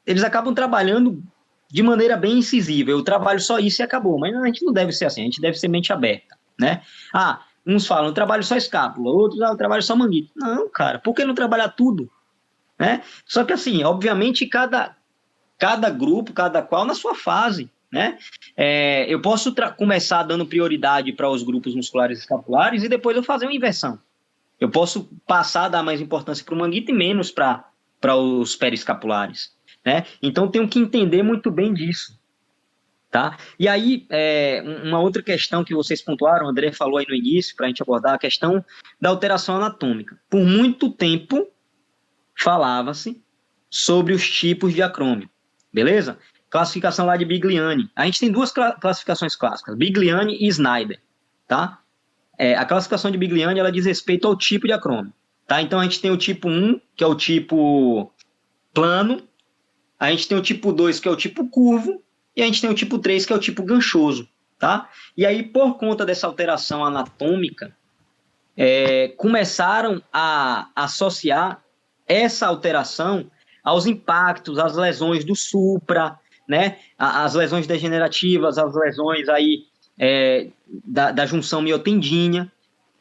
eles acabam trabalhando de maneira bem incisiva. Eu trabalho só isso e acabou. Mas a gente não deve ser assim, a gente deve ser mente aberta, né? Uns falam, eu trabalho só escápula, outros, eu trabalho só manguito. Não, cara, por que não trabalhar tudo? Né? Só que assim, obviamente, cada grupo, cada qual na sua fase, né? Eu posso começar dando prioridade para os grupos musculares escapulares e depois eu fazer uma inversão. Eu posso passar a dar mais importância para o manguito e menos para os periescapulares, né? Então, tenho que entender muito bem disso, tá? E aí, uma outra questão que vocês pontuaram, o André falou aí no início, para a gente abordar a questão da alteração anatômica. Por muito tempo, falava-se sobre os tipos de acrômio, beleza? Classificação lá de Bigliani. A gente tem duas classificações clássicas, Bigliani e Snyder, tá? A classificação de Bigliani, ela diz respeito ao tipo de acrômio, tá? Então, a gente tem o tipo 1, que é o tipo plano, a gente tem o tipo 2, que é o tipo curvo, e a gente tem o tipo 3, que é o tipo ganchoso, tá? E aí, por conta dessa alteração anatômica, começaram a associar essa alteração aos impactos, às lesões do supra, né? As lesões degenerativas, as lesões aí, da junção miotendínea.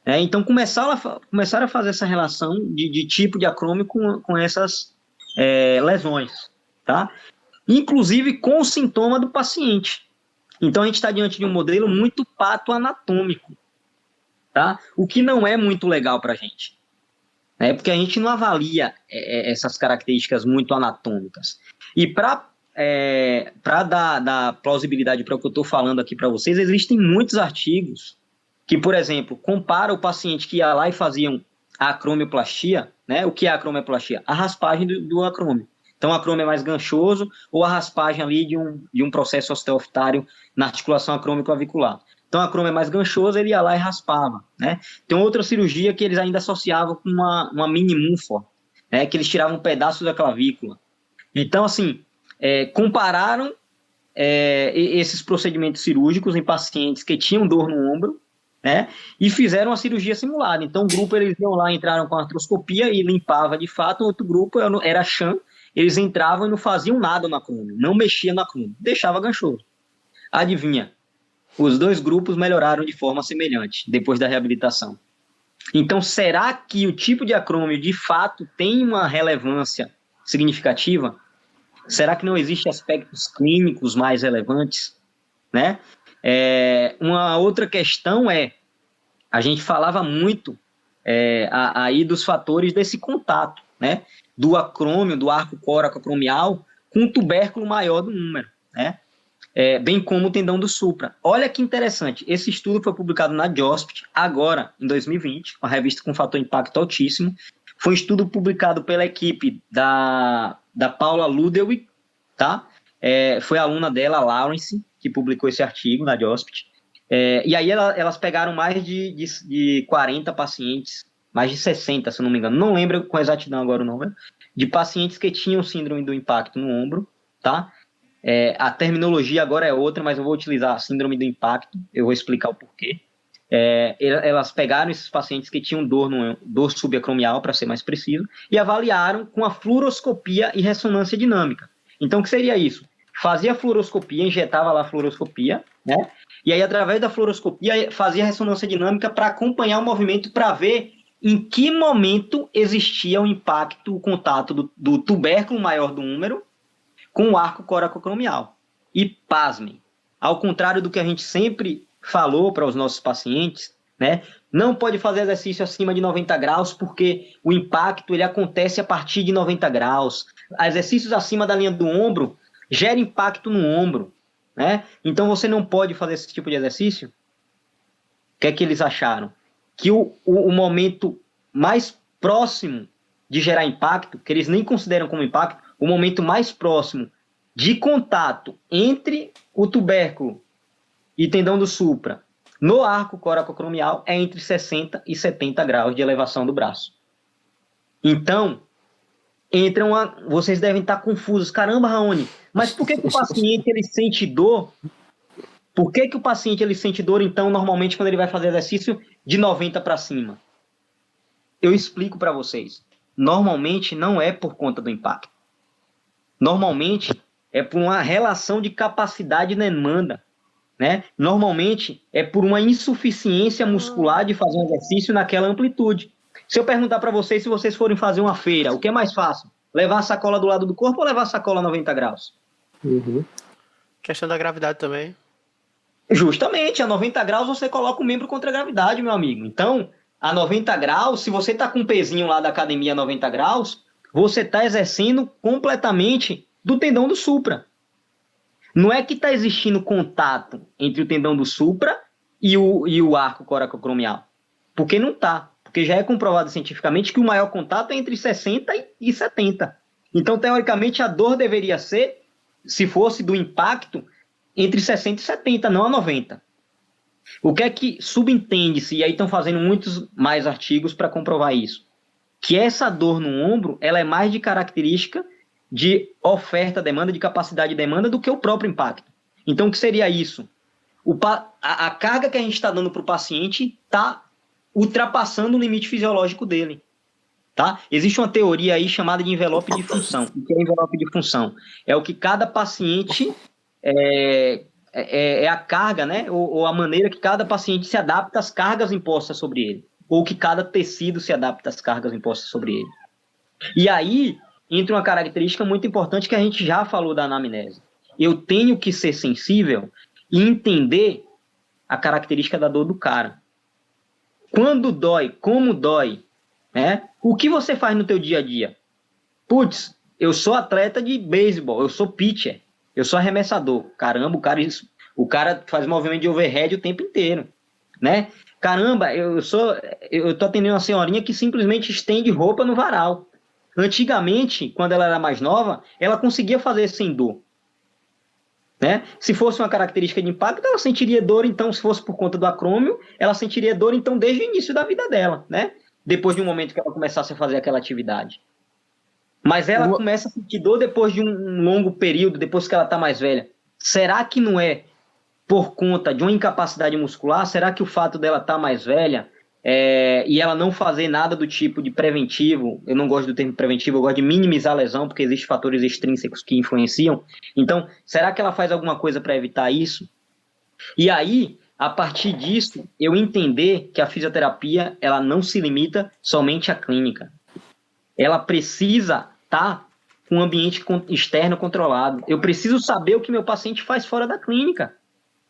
Então, começaram a fazer essa relação de tipo de acrômio com essas lesões, tá? Inclusive com o sintoma do paciente. Então, a gente está diante de um modelo muito patoanatômico, tá? O que não é muito legal para a gente. Porque a gente não avalia essas características muito anatômicas. E para dar plausibilidade para o que eu estou falando aqui para vocês, existem muitos artigos que, por exemplo, compara o paciente que ia lá e faziam a acromioplastia, né? O que é a acromioplastia? A raspagem do acrômio. Então, o acrômio é mais ganchoso ou a raspagem ali de um processo osteofitário na articulação acrômico-clavicular. Então, a acrômio é mais ganchoso, ele ia lá e raspava, né? Tem outra cirurgia que eles ainda associavam com uma mini-munfor, né? Que eles tiravam um pedaço da clavícula. Então, assim, compararam esses procedimentos cirúrgicos em pacientes que tinham dor no ombro, né? E fizeram a cirurgia simulada. Então, um grupo, eles iam lá, entraram com a artroscopia e limpava de fato, o outro grupo era sham, eles entravam e não faziam nada no acrômio, não mexiam no acrômio, deixava ganchoso. Adivinha? Os dois grupos melhoraram de forma semelhante depois da reabilitação. Então, será que o tipo de acrômio de fato tem uma relevância significativa? Será que não existem aspectos clínicos mais relevantes, né? Uma outra questão a gente falava muito aí dos fatores desse contato, né? Do acrômio, do arco coracoacromial, com o tubérculo maior do úmero, né? Bem como o tendão do supra. Olha que interessante, esse estudo foi publicado na JOSPT, agora, em 2020, uma revista com fator impacto altíssimo. Foi um estudo publicado pela equipe da Paula Ludewig, tá? Foi a aluna dela, a Lawrence, que publicou esse artigo na JOSPT. E aí elas pegaram mais de 40 pacientes, mais de 60, se eu não me engano, não lembro com exatidão agora o número, de pacientes que tinham síndrome do impacto no ombro, tá? A terminologia agora é outra, mas eu vou utilizar a síndrome do impacto, eu vou explicar o porquê. Elas pegaram esses pacientes que tinham dor subacromial, para ser mais preciso, e avaliaram com a fluoroscopia e ressonância dinâmica. Então, o que seria isso? Fazia a fluoroscopia, injetava lá a fluoroscopia, né? E aí, através da fluoroscopia, fazia a ressonância dinâmica para acompanhar o movimento, para ver em que momento existia o impacto, o contato do tubérculo maior do úmero com o arco coracoacromial. E, pasmem, ao contrário do que a gente sempre falou para os nossos pacientes, né, não pode fazer exercício acima de 90 graus, porque o impacto ele acontece a partir de 90 graus. Exercícios acima da linha do ombro gera impacto no ombro, né? Então, você não pode fazer esse tipo de exercício. O que é que eles acharam? Que o momento mais próximo de gerar impacto, que eles nem consideram como impacto, o momento mais próximo de contato entre o tubérculo e tendão do supra no arco coracoacromial é entre 60 e 70 graus de elevação do braço. Então, vocês devem estar confusos. Caramba, Raoni, mas por que o paciente ele sente dor? Por que o paciente ele sente dor, então, normalmente, quando ele vai fazer exercício de 90 para cima? Eu explico para vocês. Normalmente, não é por conta do impacto. normalmente é por uma relação de capacidade e demanda, né? Normalmente é por uma insuficiência muscular de fazer um exercício naquela amplitude. Se eu perguntar para vocês, se vocês forem fazer uma feira, o que é mais fácil? Levar a sacola do lado do corpo ou levar a sacola a 90 graus? Questão da gravidade também. Justamente, a 90 graus você coloca o membro contra a gravidade, meu amigo. Então, a 90 graus, se você está com um pezinho lá da academia a 90 graus, você está exercendo completamente do tendão do supra. Não é que está existindo contato entre o tendão do supra e o arco coracocromial. Porque não está. Porque já é comprovado cientificamente que o maior contato é entre 60 e 70. Então, teoricamente, a dor deveria ser, se fosse do impacto, entre 60 e 70, não a 90. O que é que subentende-se, e aí estão fazendo muitos mais artigos para comprovar isso, que essa dor no ombro, ela é mais de característica de oferta-demanda, de capacidade-demanda, do que o próprio impacto. Então, o que seria isso? A carga que a gente está dando para o paciente está ultrapassando o limite fisiológico dele. Tá? Existe uma teoria aí chamada de envelope de função. O que é envelope de função? É o que cada paciente... É a carga, né? Ou a maneira que cada paciente se adapta às cargas impostas sobre ele. Ou que cada tecido se adapta às cargas impostas sobre ele. E aí, entra uma característica muito importante que a gente já falou da anamnese. Eu tenho que ser sensível e entender a característica da dor do cara. Quando dói, como dói, né? O que você faz no teu dia a dia? Putz, eu sou atleta de beisebol, eu sou pitcher. Eu sou arremessador. Caramba, o cara faz movimento de overhead o tempo inteiro, né? Caramba, eu tô atendendo uma senhorinha que simplesmente estende roupa no varal. Antigamente, quando ela era mais nova, ela conseguia fazer sem dor, né? Se fosse uma característica de impacto, ela sentiria dor, então, se fosse por conta do acrômio, ela sentiria dor, então, desde o início da vida dela, né? Depois de um momento que ela começasse a fazer aquela atividade. Mas ela começa a sentir dor depois de um longo período, depois que ela está mais velha. Será que não é por conta de uma incapacidade muscular? Será que o fato dela estar mais velha e ela não fazer nada do tipo de preventivo, eu não gosto do termo preventivo, eu gosto de minimizar a lesão, porque existem fatores extrínsecos que influenciam. Então, será que ela faz alguma coisa para evitar isso? E aí, a partir disso, eu entender que a fisioterapia ela não se limita somente à clínica. Ela precisa estar com um ambiente externo controlado. Eu preciso saber o que meu paciente faz fora da clínica.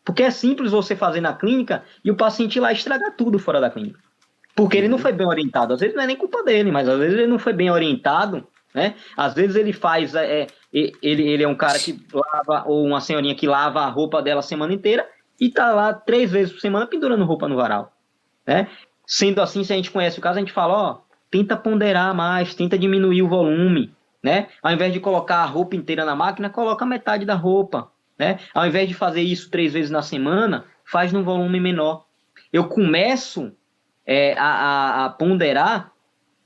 Porque é simples você fazer na clínica e o paciente ir lá estragar tudo fora da clínica. Porque ele não foi bem orientado. Às vezes não é nem culpa dele, mas às vezes ele não foi bem orientado, né? Às vezes ele faz... ele é um cara que lava, ou uma senhorinha que lava a roupa dela a semana inteira e tá lá 3 vezes por semana pendurando roupa no varal, né? Sendo assim, se a gente conhece o caso, a gente fala, ó, tenta ponderar mais, tenta diminuir o volume, né? Ao invés de colocar a roupa inteira na máquina, coloca metade da roupa, né? Ao invés de fazer isso 3 vezes na semana, faz num volume menor. Eu começo a ponderar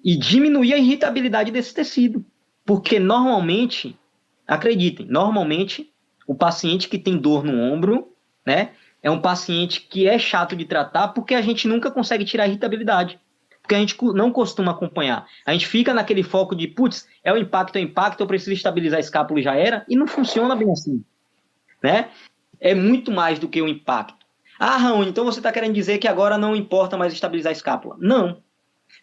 e diminuir a irritabilidade desse tecido. Porque normalmente, acreditem, normalmente o paciente que tem dor no ombro, né, é um paciente que é chato de tratar porque a gente nunca consegue tirar a irritabilidade. Porque a gente não costuma acompanhar. A gente fica naquele foco de, putz, é o impacto, eu preciso estabilizar a escápula e já era, e não funciona bem assim, né? É muito mais do que o impacto. Ah, Raoni, então você está querendo dizer que agora não importa mais estabilizar a escápula? Não.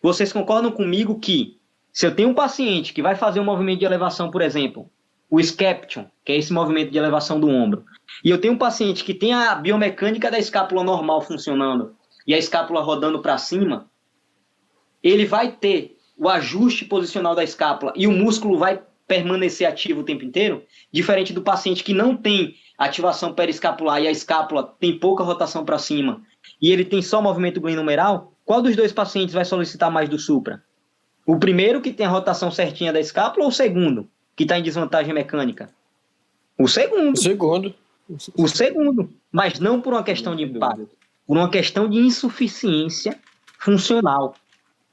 Vocês concordam comigo que, se eu tenho um paciente que vai fazer um movimento de elevação, por exemplo, o Skeption, que é esse movimento de elevação do ombro, e eu tenho um paciente que tem a biomecânica da escápula normal funcionando, e a escápula rodando para cima, ele vai ter o ajuste posicional da escápula e o músculo vai permanecer ativo o tempo inteiro, diferente do paciente que não tem ativação periescapular e a escápula tem pouca rotação para cima e ele tem só movimento glenomeral. Qual dos dois pacientes vai solicitar mais do supra? O primeiro, que tem a rotação certinha da escápula, ou o segundo, que está em desvantagem mecânica? O segundo. O segundo, mas não por uma questão de impacto, por uma questão de insuficiência funcional.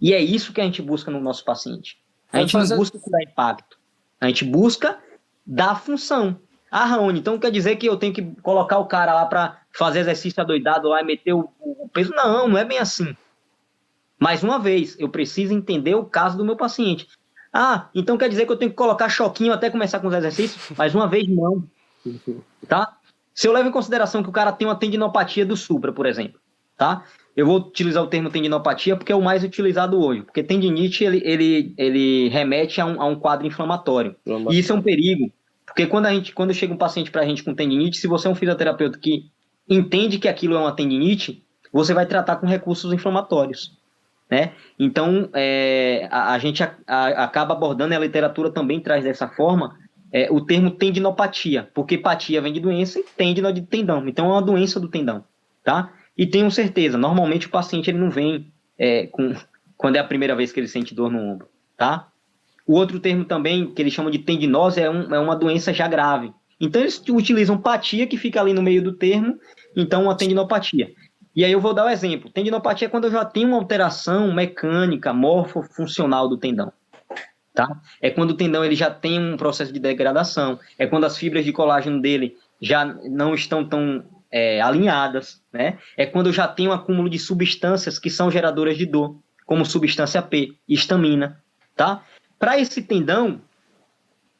E é isso que a gente busca no nosso paciente. A gente não busca dar impacto. A gente busca dar função. Ah, Raoni, então quer dizer que eu tenho que colocar o cara lá para fazer exercício adoidado lá e meter o peso? Não, não é bem assim. Mais uma vez, eu preciso entender o caso do meu paciente. Ah, então quer dizer que eu tenho que colocar choquinho até começar com os exercícios? Mais uma vez, não. Tá? Se eu levo em consideração que o cara tem uma tendinopatia do supra, por exemplo, tá? Eu vou utilizar o termo tendinopatia porque é o mais utilizado hoje, porque tendinite ele remete a um quadro inflamatório. E isso é um perigo, porque quando chega um paciente pra gente com tendinite, se você é um fisioterapeuta que entende que aquilo é uma tendinite, você vai tratar com recursos inflamatórios, né? Então, a gente acaba abordando, e a literatura também traz dessa forma, o termo tendinopatia, porque patia vem de doença e tendino de tendão, então é uma doença do tendão, tá? E tenho certeza, normalmente o paciente ele não vem quando é a primeira vez que ele sente dor no ombro, tá? O outro termo também, que eles chamam de tendinose, é uma doença já grave. Então eles utilizam patia, que fica ali no meio do termo, então uma tendinopatia. E aí eu vou dar o exemplo. Tendinopatia é quando eu já tenho uma alteração mecânica, morfofuncional do tendão. Tá? É quando o tendão ele já tem um processo de degradação, é quando as fibras de colágeno dele já não estão tão alinhadas, né? É quando eu já tenho um acúmulo de substâncias que são geradoras de dor, como substância P, histamina, tá? Para esse tendão,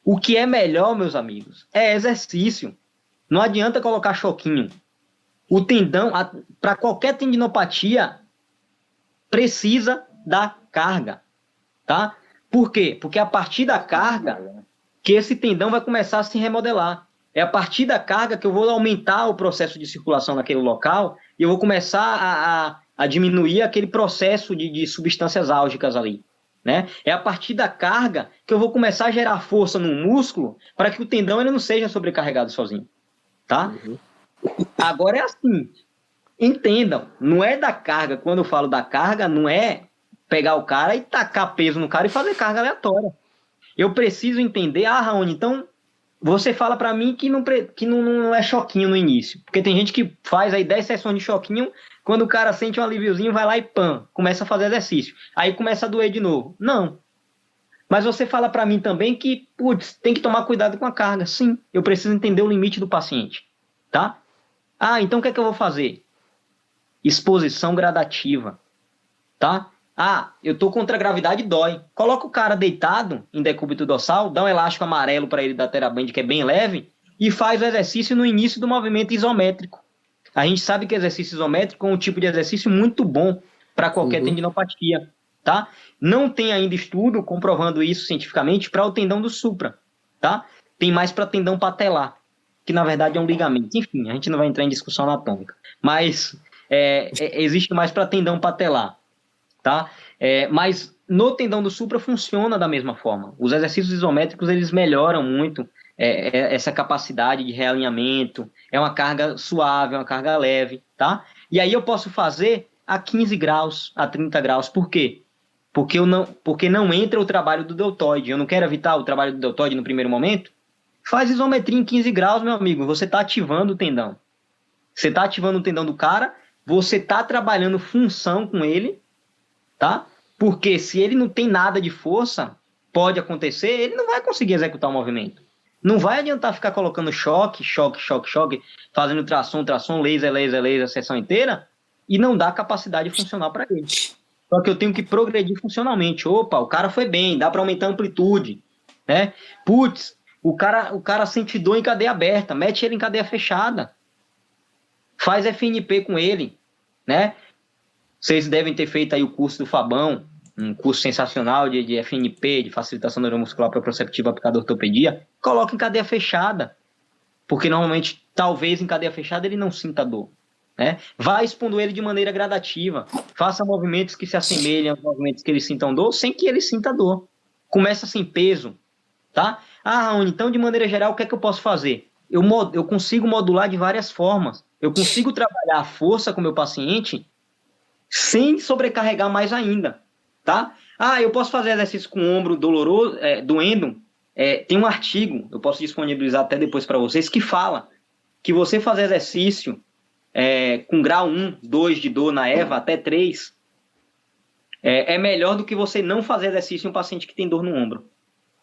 o que é melhor, meus amigos, é exercício. Não adianta colocar choquinho. O tendão, para qualquer tendinopatia, precisa da carga, tá? Por quê? Porque é a partir da carga que esse tendão vai começar a se remodelar. É a partir da carga que eu vou aumentar o processo de circulação naquele local e eu vou começar a diminuir aquele processo de substâncias álgicas ali, né? É a partir da carga que eu vou começar a gerar força no músculo para que o tendão ele não seja sobrecarregado sozinho, tá? Agora é assim, entendam, não é da carga, quando eu falo da carga, não é pegar o cara e tacar peso no cara e fazer carga aleatória. Eu preciso entender, Raoni, então você fala para mim que não é choquinho no início, porque tem gente que faz aí 10 sessões de choquinho, quando o cara sente um alíviozinho, vai lá e pam, começa a fazer exercício, aí começa a doer de novo. Não. Mas você fala para mim também que, putz, tem que tomar cuidado com a carga. Sim, eu preciso entender o limite do paciente, tá? Ah, então o que é que eu vou fazer? Exposição gradativa, tá? Ah, eu tô contra a gravidade, dói. Coloca o cara deitado em decúbito dorsal, dá um elástico amarelo para ele da TheraBand, que é bem leve, e faz o exercício no início do movimento isométrico. A gente sabe que exercício isométrico é um tipo de exercício muito bom para qualquer tendinopatia, tá? Não tem ainda estudo comprovando isso cientificamente para o tendão do supra, tá? Tem mais para tendão patelar, que na verdade é um ligamento. Enfim, a gente não vai entrar em discussão anatômica, mas existe mais para tendão patelar, tá? Mas no tendão do supra funciona da mesma forma. Os exercícios isométricos eles melhoram muito essa capacidade de realinhamento. É uma carga suave, é uma carga leve, tá? E aí eu posso fazer a 15 graus, a 30 graus. Por quê? Porque não entra o trabalho do deltoide. Eu não quero evitar o trabalho do deltoide no primeiro momento. Faz isometria em 15 graus, meu amigo. Você está ativando o tendão. Você está ativando o tendão do cara, você está trabalhando função com ele, tá? Porque se ele não tem nada de força, pode acontecer, ele não vai conseguir executar o movimento. Não vai adiantar ficar colocando choque, fazendo tração, laser, a sessão inteira, e não dá capacidade funcional para ele. Só que eu tenho que progredir funcionalmente. Opa, o cara foi bem, dá para aumentar a amplitude, né? Putz, o cara sente dor em cadeia aberta, mete ele em cadeia fechada. Faz FNP com ele, né? Vocês devem ter feito aí o curso do Fabão, um curso sensacional de FNP, de facilitação neuromuscular proprioceptiva aplicada à ortopedia. Coloca em cadeia fechada, porque normalmente, talvez em cadeia fechada ele não sinta dor, né? Vai expondo ele de maneira gradativa, faça movimentos que se assemelhem aos movimentos que ele sintam dor, sem que ele sinta dor. Começa sem peso, tá? Ah, Raoni, então de maneira geral, o que é que eu posso fazer? Eu consigo modular de várias formas. Eu consigo trabalhar a força com o meu paciente sem sobrecarregar mais ainda, tá? Ah, eu posso fazer exercício com o ombro doloroso, doendo. Tem um artigo, eu posso disponibilizar até depois para vocês, que fala que você fazer exercício com grau 1, 2 de dor na EVA, até 3, é melhor do que você não fazer exercício em um paciente que tem dor no ombro,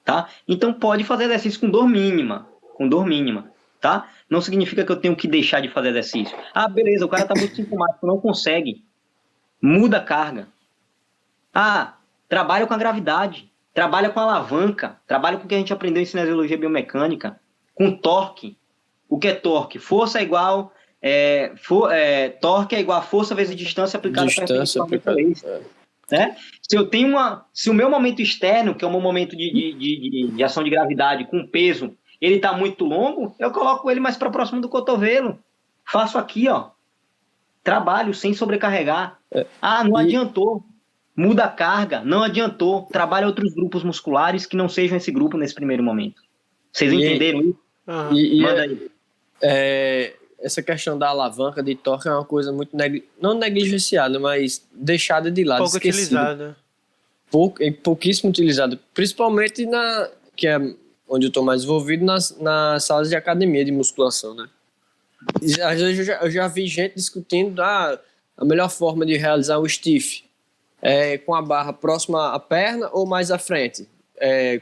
tá? Então pode fazer exercício com dor mínima, tá? Não significa que eu tenho que deixar de fazer exercício. Ah, beleza, o cara tá muito sintomático, não consegue. Muda a carga. Ah, trabalha com a gravidade. trabalha com alavanca, trabalha com o que a gente aprendeu em cinesiologia biomecânica, com torque. O que é torque? Força é igual... torque é igual a força vezes distância aplicada perpendicularmente, né? Se o meu momento externo, que é o meu momento de ação de gravidade com peso, ele está muito longo, eu coloco ele mais para próximo do cotovelo. Faço aqui, ó. Trabalho sem sobrecarregar. Não adiantou. Muda a carga. Não adiantou. Trabalha outros grupos musculares que não sejam esse grupo nesse primeiro momento. Vocês entenderam isso? Manda aí. Essa questão da alavanca de torque é uma coisa muito não negligenciada, mas deixada de lado, pouco utilizada. Pouquíssimo utilizada, principalmente que é onde eu estou mais envolvido, nas salas de academia de musculação, né? Às vezes eu já vi gente discutindo a melhor forma de realizar o stiff, com a barra próxima à perna ou mais à frente,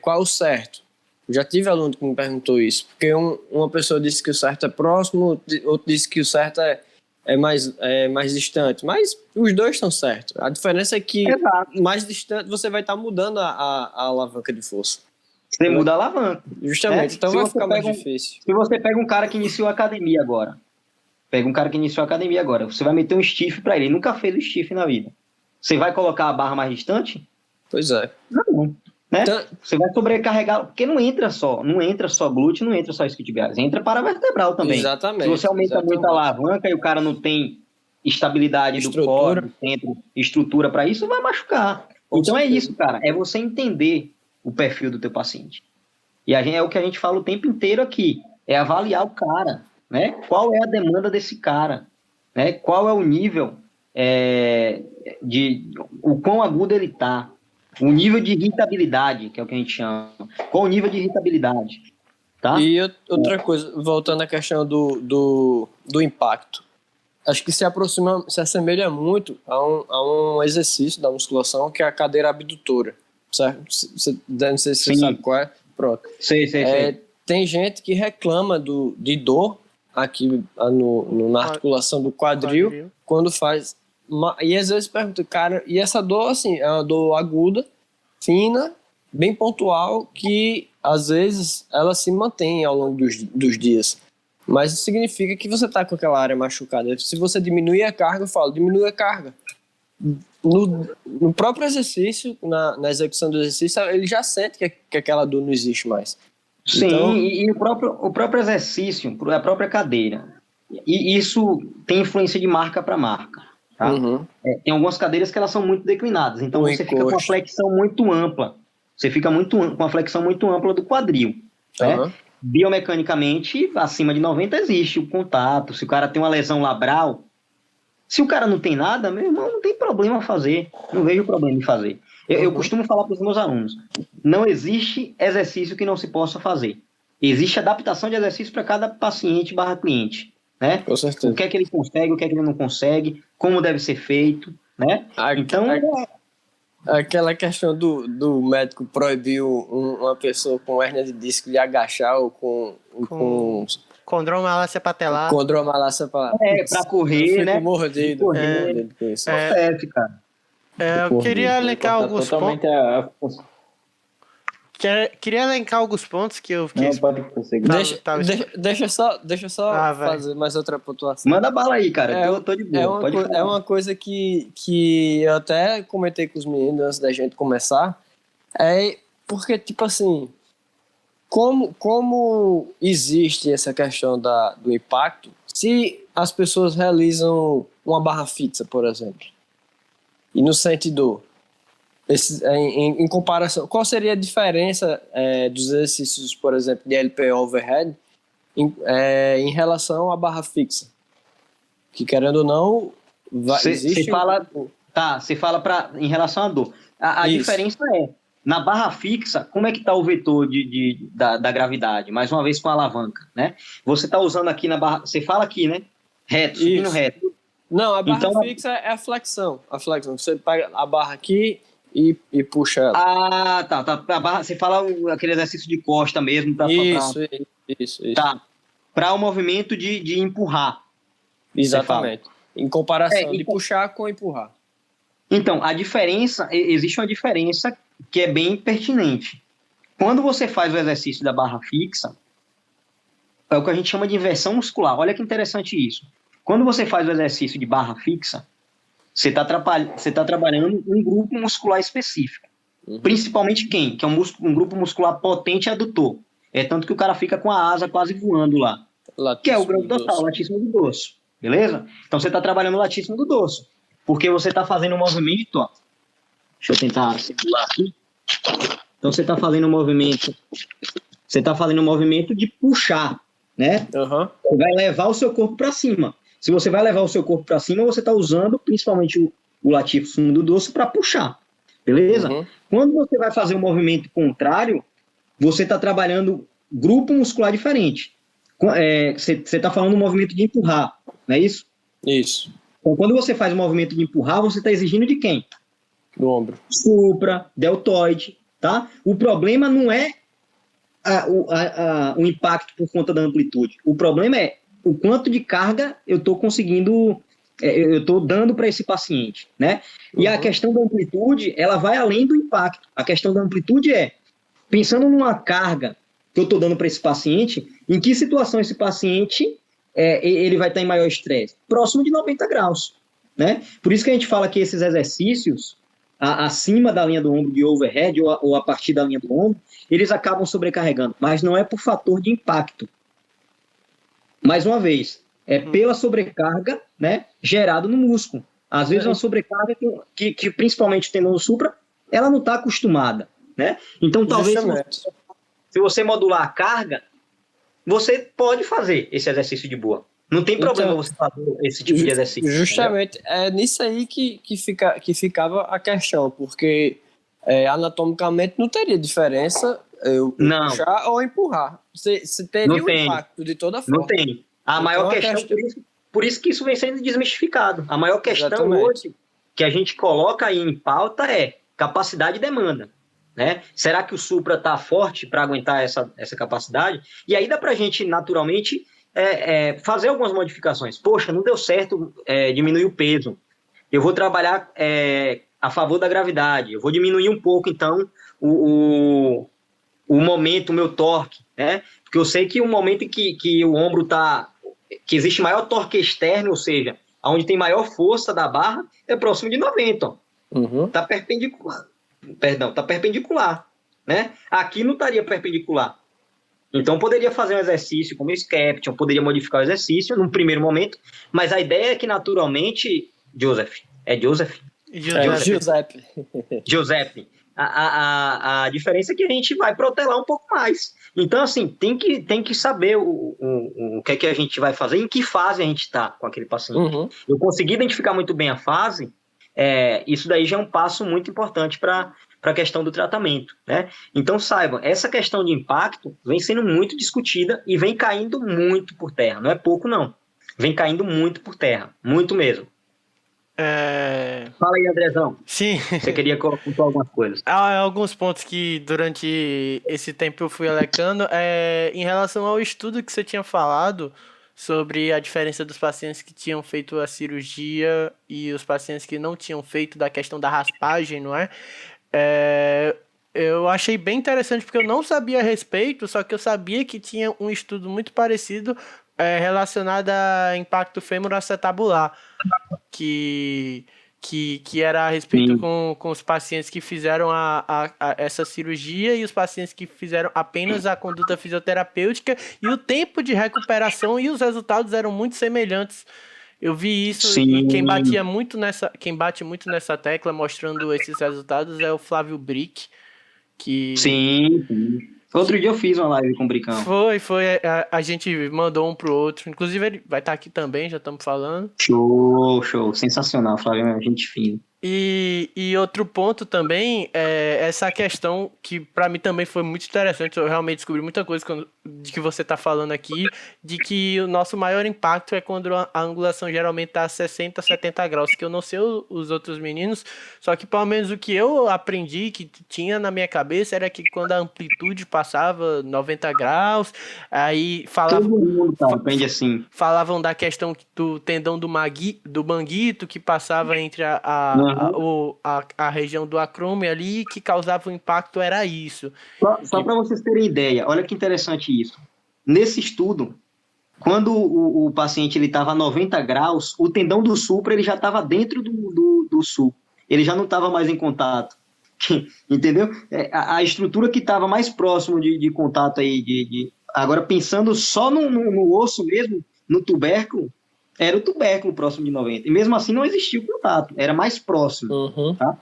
qual é o certo? Já tive aluno que me perguntou isso, porque uma pessoa disse que o certo é próximo, outro disse que o certo é mais distante, mas os dois estão certos. A diferença é que mais distante você vai estar mudando a alavanca de força. Você muda a alavanca. Justamente, então vai ficar mais difícil. Se você pega um cara que iniciou a academia agora, você vai meter um stiff para ele nunca fez o stiff na vida. Você vai colocar a barra mais distante? Pois é. Não. Né? Então, você vai sobrecarregar, porque não entra só glúteo, não entra só isquiotibiais, entra paravertebral também. Exatamente. Se você aumenta muito a alavanca e o cara não tem estabilidade do core, do centro, estrutura para isso, vai machucar. Então é isso, cara, é você entender o perfil do teu paciente. E é o que a gente fala o tempo inteiro aqui, é avaliar o cara, né? Qual é a demanda desse cara, né? Qual é o nível o quão agudo ele tá. O nível de irritabilidade, que é o que a gente chama. Qual o nível de irritabilidade? Tá? E outra coisa, voltando à questão do impacto. Acho que se assemelha muito a um exercício da musculação, que é a cadeira abdutora. Certo? Não sei se você sabe qual é. Pronto. Sei. Tem gente que reclama de dor aqui na articulação do quadril. Quando faz... E às vezes pergunta, cara, e essa dor, assim, é uma dor aguda, fina, bem pontual, que às vezes ela se mantém ao longo dos dias. Mas isso significa que você está com aquela área machucada. Se você diminuir a carga, eu falo, diminui a carga. No próprio exercício, na execução do exercício, ele já sente que aquela dor não existe mais. Sim, então, e o próprio exercício, a própria cadeira, e isso tem influência de marca para marca. Tá? Uhum. Tem algumas cadeiras que elas são muito declinadas, então você fica com uma flexão muito ampla. Você fica com uma flexão muito ampla do quadril. Uhum. Né? Biomecanicamente, acima de 90 existe o contato. Se o cara tem uma lesão labral, se o cara não tem nada, meu irmão, não tem problema fazer. Não vejo problema em fazer. Eu costumo falar para os meus alunos, não existe exercício que não se possa fazer. Existe adaptação de exercício para cada paciente / cliente. Né? Com certeza. O que é que ele consegue, o que é que ele não consegue, como deve ser feito, né? Então, aquela questão do médico proibir uma pessoa com hérnia de disco de agachar ou com condromalácia patelar. Condromalácia para correr, né? Mordido. Cara. Eu queria elencar alguns pontos. Queria elencar alguns pontos que eu fiquei... Deixa eu só fazer mais outra pontuação. Manda bala aí, cara. Eu tô de boa. É uma coisa que eu até comentei com os meninos antes da gente começar. Porque, tipo assim, como existe essa questão do impacto, se as pessoas realizam uma barra fixa, por exemplo, e não sente dor, em comparação, qual seria a diferença dos exercícios, por exemplo, de LPO overhead em relação à barra fixa? Que, querendo ou não, existe... Você fala em relação à dor. A diferença na barra fixa, como é que está o vetor da gravidade? Mais uma vez com a alavanca, né? Você está usando aqui na barra... Você fala aqui, né? Reto, subindo reto. Não, a barra fixa é a flexão. Você pega a barra aqui... E puxa ela. Tá. A barra, você fala aquele exercício de costa mesmo. Isso. Tá. Para o movimento de empurrar. Exatamente. Em comparação de puxar com empurrar. Então, existe uma diferença que é bem pertinente. Quando você faz o exercício da barra fixa, é o que a gente chama de inversão muscular. Olha que interessante isso. Quando você faz o exercício de barra fixa, você está trabalhando um grupo muscular específico. Principalmente quem? Que é um grupo muscular potente e adutor. É tanto que o cara fica com a asa quase voando lá. Que é o grande total, o latíssimo do dorso. Beleza? Então você está trabalhando o latíssimo do dorso. Porque você está fazendo um movimento, ó. Deixa eu tentar circular aqui. Então você está fazendo um movimento. Você está fazendo um movimento de puxar, né? Você vai levar o seu corpo para cima. Se você vai levar o seu corpo para cima, você está usando principalmente o latíssimo do dorso para puxar. Beleza? Quando você vai fazer um movimento contrário, você está trabalhando grupo muscular diferente. Você está falando um movimento de empurrar, não é isso? Isso. Então, quando você faz o movimento de empurrar, você está exigindo de quem? Do ombro. Supra, deltoide, tá? O problema não é o impacto por conta da amplitude. O problema é o quanto de carga eu estou conseguindo, eu estou dando para esse paciente, né? E a questão da amplitude, ela vai além do impacto. A questão da amplitude é, pensando numa carga que eu estou dando para esse paciente, em que situação esse paciente ele vai estar em maior estresse? Próximo de 90 graus, né? Por isso que a gente fala que esses exercícios, acima da linha do ombro de overhead ou a partir da linha do ombro, eles acabam sobrecarregando, mas não é por fator de impacto. Mais uma vez, é pela sobrecarga, né, gerada no músculo. Às vezes uma sobrecarga que principalmente o tendão supra, ela não está acostumada, né? Então talvez se você modular a carga, você pode fazer esse exercício de boa. Não tem problema você fazer esse tipo de exercício. Justamente, entendeu? É nisso aí que ficava a questão, porque anatomicamente não teria diferença eu puxar ou empurrar. Você teria um impacto de toda forma. Não tem. A maior questão, por isso que isso vem sendo desmistificado. A maior questão hoje que a gente coloca aí em pauta é capacidade e demanda. Né? Será que o supra está forte para aguentar essa capacidade? E aí dá para a gente, naturalmente, fazer algumas modificações. Poxa, não deu certo diminuir o peso. Eu vou trabalhar a favor da gravidade. Eu vou diminuir um pouco, então, o momento, o meu torque. Né? Porque eu sei que o momento em que o ombro está... que existe maior torque externo, ou seja, onde tem maior força da barra, é próximo de 90. Está perpendicular. Perdão, está perpendicular. Né? Aqui não estaria perpendicular. Então, poderia fazer um exercício como o Skeption, poderia modificar o exercício num primeiro momento, mas a ideia é que, naturalmente, Joseph. A diferença é que a gente vai protelar um pouco mais. Então, assim, tem que saber o que é que a gente vai fazer, em que fase a gente está com aquele paciente. Eu consegui identificar muito bem a fase, isso daí já é um passo muito importante para a questão do tratamento, né? Então, saibam, essa questão de impacto vem sendo muito discutida e vem caindo muito por terra. Não é pouco, não. Vem caindo muito por terra. Muito mesmo. Fala aí, Andrezão. Sim. Você queria colocar algumas coisas. Há alguns pontos que durante esse tempo eu fui alecando. Em relação ao estudo que você tinha falado sobre a diferença dos pacientes que tinham feito a cirurgia e os pacientes que não tinham feito, da questão da raspagem, não é? Eu achei bem interessante porque eu não sabia a respeito, só que eu sabia que tinha um estudo muito parecido relacionado a impacto femoroacetabular, que era a respeito com os pacientes que fizeram essa cirurgia e os pacientes que fizeram apenas a conduta fisioterapêutica, e o tempo de recuperação e os resultados eram muito semelhantes. Eu vi isso. Sim. E quem bate muito nessa tecla mostrando esses resultados é o Flávio Brick. Sim. Outro dia eu fiz uma live com o Bricão. Foi. A gente mandou um pro outro. Inclusive ele vai estar aqui também, já estamos falando. Show. Sensacional, Flávio, é gente fina. E outro ponto também é essa questão que para mim também foi muito interessante. Eu realmente descobri muita coisa de que você está falando aqui, de que o nosso maior impacto é quando a angulação geralmente está a 60, 70 graus, que eu não sei os outros meninos, só que pelo menos o que eu aprendi, que tinha na minha cabeça, era que quando a amplitude passava 90 graus, aí Todo mundo aprende assim. Falavam da questão do tendão do manguito, que passava entre a região do acrome ali que causava o impacto era isso. Só para vocês terem ideia, olha que interessante isso. Nesse estudo, quando o paciente estava a 90 graus, o tendão do supra ele já estava dentro do sul. Ele já não estava mais em contato. Entendeu? A estrutura que estava mais próximo de contato aí, agora pensando só no osso mesmo, no tubérculo, era o tubérculo próximo de 90. E mesmo assim não existia o contato, era mais próximo. Uhum. Tá?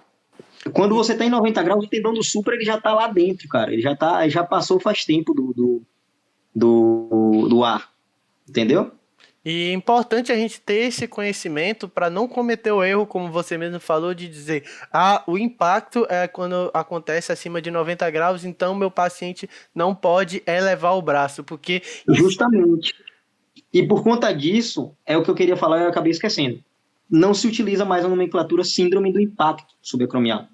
Quando você está em 90 graus, o tendão do supra ele já está lá dentro, cara. Ele já passou faz tempo do ar. Entendeu? E é importante a gente ter esse conhecimento para não cometer o erro, como você mesmo falou, de dizer, o impacto é quando acontece acima de 90 graus, então meu paciente não pode elevar o braço, porque... Justamente. E por conta disso, é o que eu queria falar e eu acabei esquecendo. Não se utiliza mais a nomenclatura síndrome do impacto subacromial.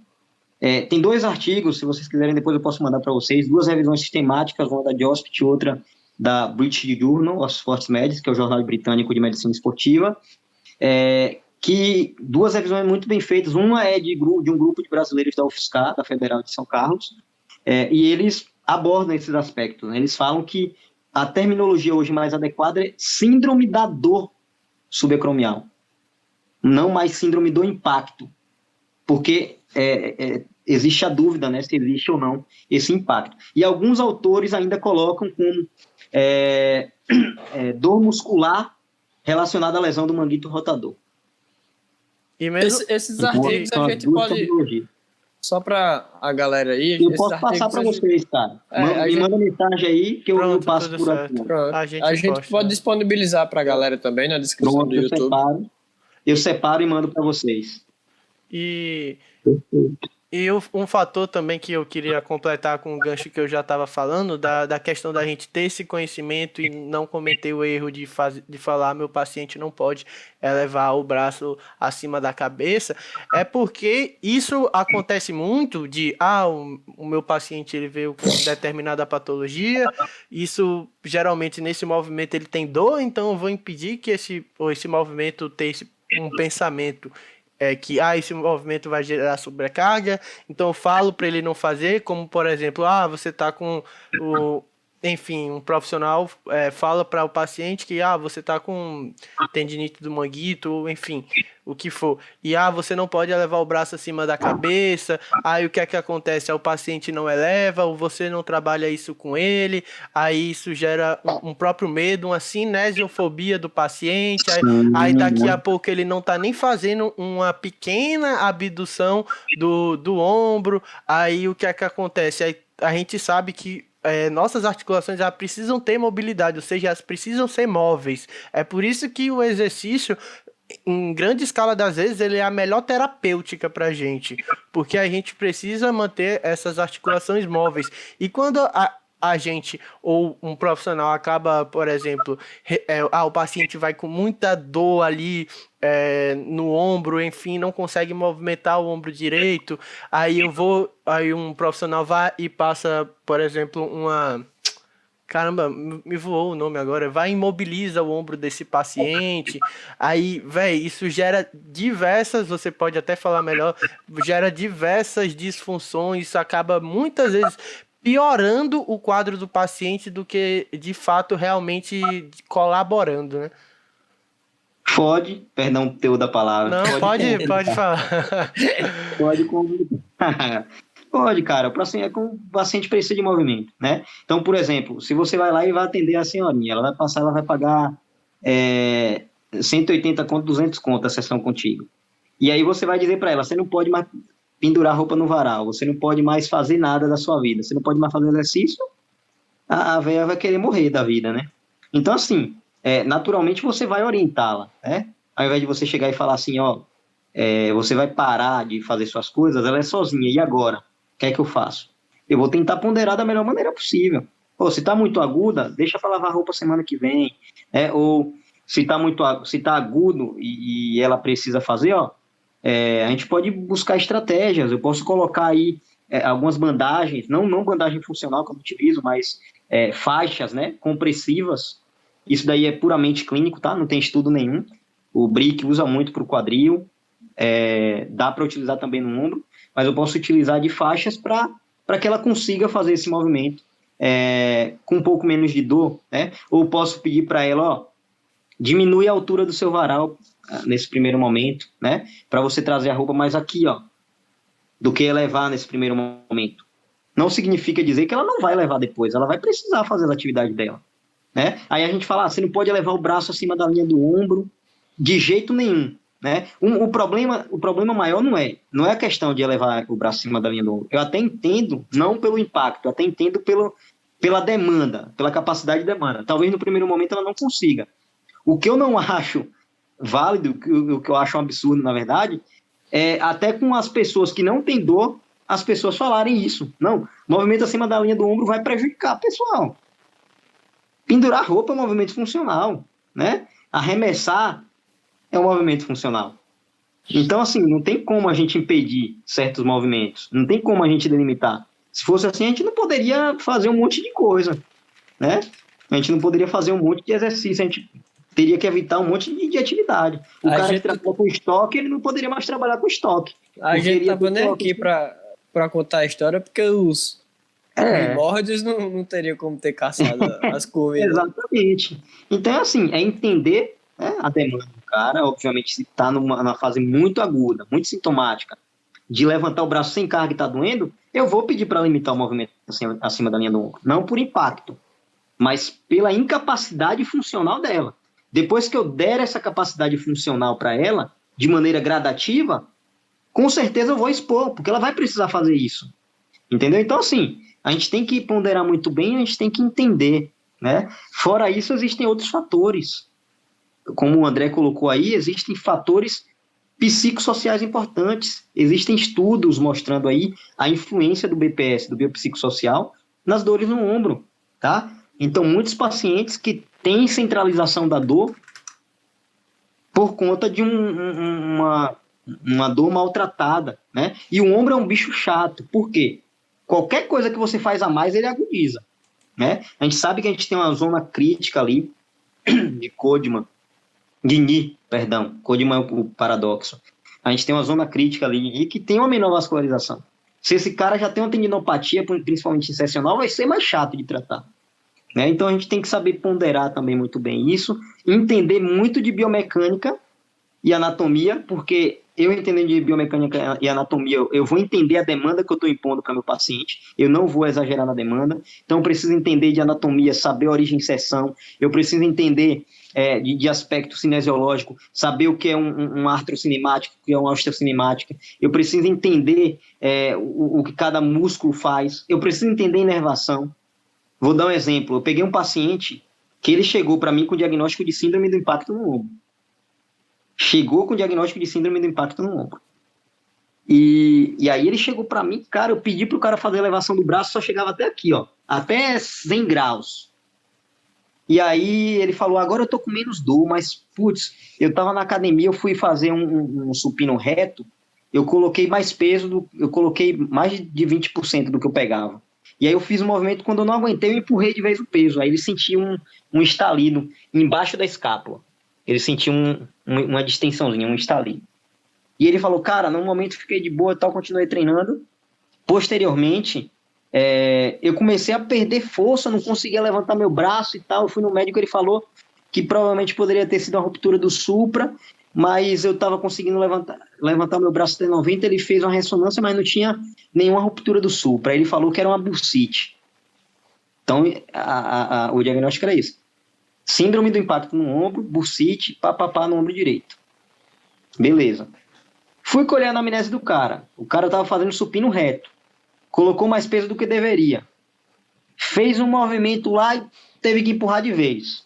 Tem 2 artigos, se vocês quiserem, depois eu posso mandar para vocês, 2 revisões sistemáticas, uma da Jospit e outra da British Journal of Sports Medicine, que é o jornal britânico de medicina esportiva, que 2 revisões muito bem feitas. Uma é de um grupo de brasileiros da UFSCar, da Federal de São Carlos, e eles abordam esses aspectos. Né? Eles falam que a terminologia hoje mais adequada é síndrome da dor subacromial, não mais síndrome do impacto, porque existe a dúvida, né, se existe ou não esse impacto. E alguns autores ainda colocam como dor muscular relacionada à lesão do manguito rotador. E mesmo... Esses artigos a gente pode... Só para a galera aí... Eu posso passar para vocês, cara. Me manda mensagem aí que eu passo por aqui. A gente pode disponibilizar para a galera também na descrição do YouTube. Eu separo e mando para vocês. E um fator também que eu queria completar com o gancho que eu já estava falando, da questão da gente ter esse conhecimento e não cometer o erro de falar meu paciente não pode elevar o braço acima da cabeça, é porque isso acontece muito de, o meu paciente ele veio com determinada patologia, isso geralmente nesse movimento ele tem dor, então eu vou impedir que esse movimento tenha um pensamento que esse movimento vai gerar sobrecarga, então eu falo para ele não fazer, como por exemplo, você está com um profissional fala para o paciente que você está com tendinite do manguito, enfim, o que for, e você não pode elevar o braço acima da cabeça, aí o que é que acontece? O paciente não eleva, ou você não trabalha isso com ele, aí isso gera um próprio medo, uma cinesiofobia do paciente, aí daqui a pouco ele não está nem fazendo uma pequena abdução do ombro, aí o que é que acontece? Aí a gente sabe que nossas articulações já precisam ter mobilidade, ou seja, elas precisam ser móveis. É por isso que o exercício, em grande escala das vezes, ele é a melhor terapêutica para a gente, porque a gente precisa manter essas articulações móveis. E quando a gente ou um profissional acaba, por exemplo, o paciente vai com muita dor ali no ombro, enfim, não consegue movimentar o ombro direito, aí um profissional vai e passa, por exemplo, caramba, me voou o nome agora, vai e imobiliza o ombro desse paciente, aí, isso gera você pode até falar melhor, gera diversas disfunções, isso acaba muitas vezes piorando o quadro do paciente do que, de fato, realmente colaborando, né? Perdão o teu da palavra. Não, pode falar. Pode, cara. O paciente precisa de movimento, né? Então, por exemplo, se você vai lá e vai atender a senhorinha, ela vai pagar 180 conto, 200 conto a sessão contigo. E aí você vai dizer para ela, você não pode mais pendurar roupa no varal, você não pode mais fazer nada da sua vida, você não pode mais fazer exercício, a velha vai querer morrer da vida, né? Então, assim, naturalmente você vai orientá-la, né? Ao invés de você chegar e falar assim, você vai parar de fazer suas coisas, ela é sozinha, e agora? O que é que eu faço? Eu vou tentar ponderar da melhor maneira possível. Se tá muito aguda, deixa para lavar roupa semana que vem, ou se tá agudo e ela precisa fazer, a gente pode buscar estratégias. Eu posso colocar aí algumas bandagens, não bandagem funcional que eu utilizo, mas faixas, né, compressivas. Isso daí é puramente clínico, tá? Não tem estudo nenhum. O Brick usa muito para o quadril. dá para utilizar também no ombro, mas eu posso utilizar de faixas para que ela consiga fazer esse movimento com um pouco menos de dor, né? Ou posso pedir para ela, ó, diminui a altura do seu varal nesse primeiro momento, né? Para você trazer a roupa mais aqui, ó, do que elevar nesse primeiro momento. Não significa dizer que ela não vai levar depois, ela vai precisar fazer a atividade dela, né? Aí a gente fala, você não pode elevar o braço acima da linha do ombro de jeito nenhum, né? O problema maior não é a questão de elevar o braço acima da linha do ombro. Eu até entendo, não pelo impacto, eu até entendo pela demanda, pela capacidade de demanda. Talvez no primeiro momento ela não consiga. O que eu não acho válido, o que eu acho um absurdo, na verdade, é até com as pessoas que não têm dor, as pessoas falarem isso. Não, movimento acima da linha do ombro vai prejudicar, pessoal. Pendurar roupa é um movimento funcional, né? Arremessar é um movimento funcional. Então, assim, não tem como a gente impedir certos movimentos, não tem como a gente delimitar. Se fosse assim, a gente não poderia fazer um monte de coisa, né? A gente não poderia fazer um monte de exercício, a gente teria que evitar um monte de atividade. O cara que trabalha com estoque, ele não poderia mais trabalhar com estoque. A gente tava nem aqui para contar a história, porque os primórdios não teriam como ter caçado as comidas. Exatamente. Então, assim, é entender, né, a demanda do cara. Obviamente, se está numa fase muito aguda, muito sintomática, de levantar o braço sem carga e está doendo, eu vou pedir para limitar o movimento acima da linha do ombro. Não por impacto, mas pela incapacidade funcional dela. Depois que eu der essa capacidade funcional para ela, de maneira gradativa, com certeza eu vou expor, porque ela vai precisar fazer isso. Entendeu? Então, assim, a gente tem que ponderar muito bem, a gente tem que entender, né? Fora isso, existem outros fatores. Como o André colocou aí, existem fatores psicossociais importantes. Existem estudos mostrando aí a influência do BPS, do biopsicossocial, nas dores no ombro, tá? Então, muitos pacientes que têm centralização da dor por conta de uma dor maltratada, né? E o ombro é um bicho chato. Por quê? Qualquer coisa que você faz a mais, ele agudiza, né? A gente sabe que a gente tem uma zona crítica ali de Codman, Codman é o paradoxo. A gente tem uma zona crítica ali de Ni que tem uma menor vascularização. Se esse cara já tem uma tendinopatia, principalmente insercional, vai ser mais chato de tratar, né? Então a gente tem que saber ponderar também muito bem isso, entender muito de biomecânica e anatomia, porque eu entendendo de biomecânica e anatomia, eu vou entender a demanda que eu estou impondo para meu paciente, eu não vou exagerar na demanda, então eu preciso entender de anatomia, saber a origem e inserção, eu preciso entender de aspecto cinesiológico, saber o que é um artrocinemático, o que é uma osteocinemática, eu preciso entender o que cada músculo faz, eu preciso entender inervação. Vou dar um exemplo, eu peguei um paciente que ele chegou para mim com diagnóstico de síndrome do impacto no ombro. Chegou com diagnóstico de síndrome do impacto no ombro. E aí ele chegou para mim, cara, eu pedi pro cara fazer a elevação do braço, só chegava até aqui, ó, até 100 graus. E aí ele falou, agora eu tô com menos dor, mas, putz, eu tava na academia, eu fui fazer um supino reto, eu coloquei mais peso, eu coloquei mais de 20% do que eu pegava. E aí eu fiz um movimento, quando eu não aguentei, eu empurrei de vez o peso. Aí ele sentia um estalido embaixo da escápula. Ele sentia uma distensãozinha, um estalido. E ele falou, cara, no momento fiquei de boa e tal, continuei treinando. Posteriormente, eu comecei a perder força, não conseguia levantar meu braço e tal. Eu fui no médico, ele falou que provavelmente poderia ter sido uma ruptura do supra, mas eu estava conseguindo levantar meu braço até 90, ele fez uma ressonância, mas não tinha nenhuma ruptura do supra. Ele falou que era uma bursite. Então, o diagnóstico era isso. Síndrome do impacto no ombro, bursite, papapá no ombro direito. Beleza. Fui colher a anamnese do cara. O cara estava fazendo supino reto. Colocou mais peso do que deveria. Fez um movimento lá e teve que empurrar de vez.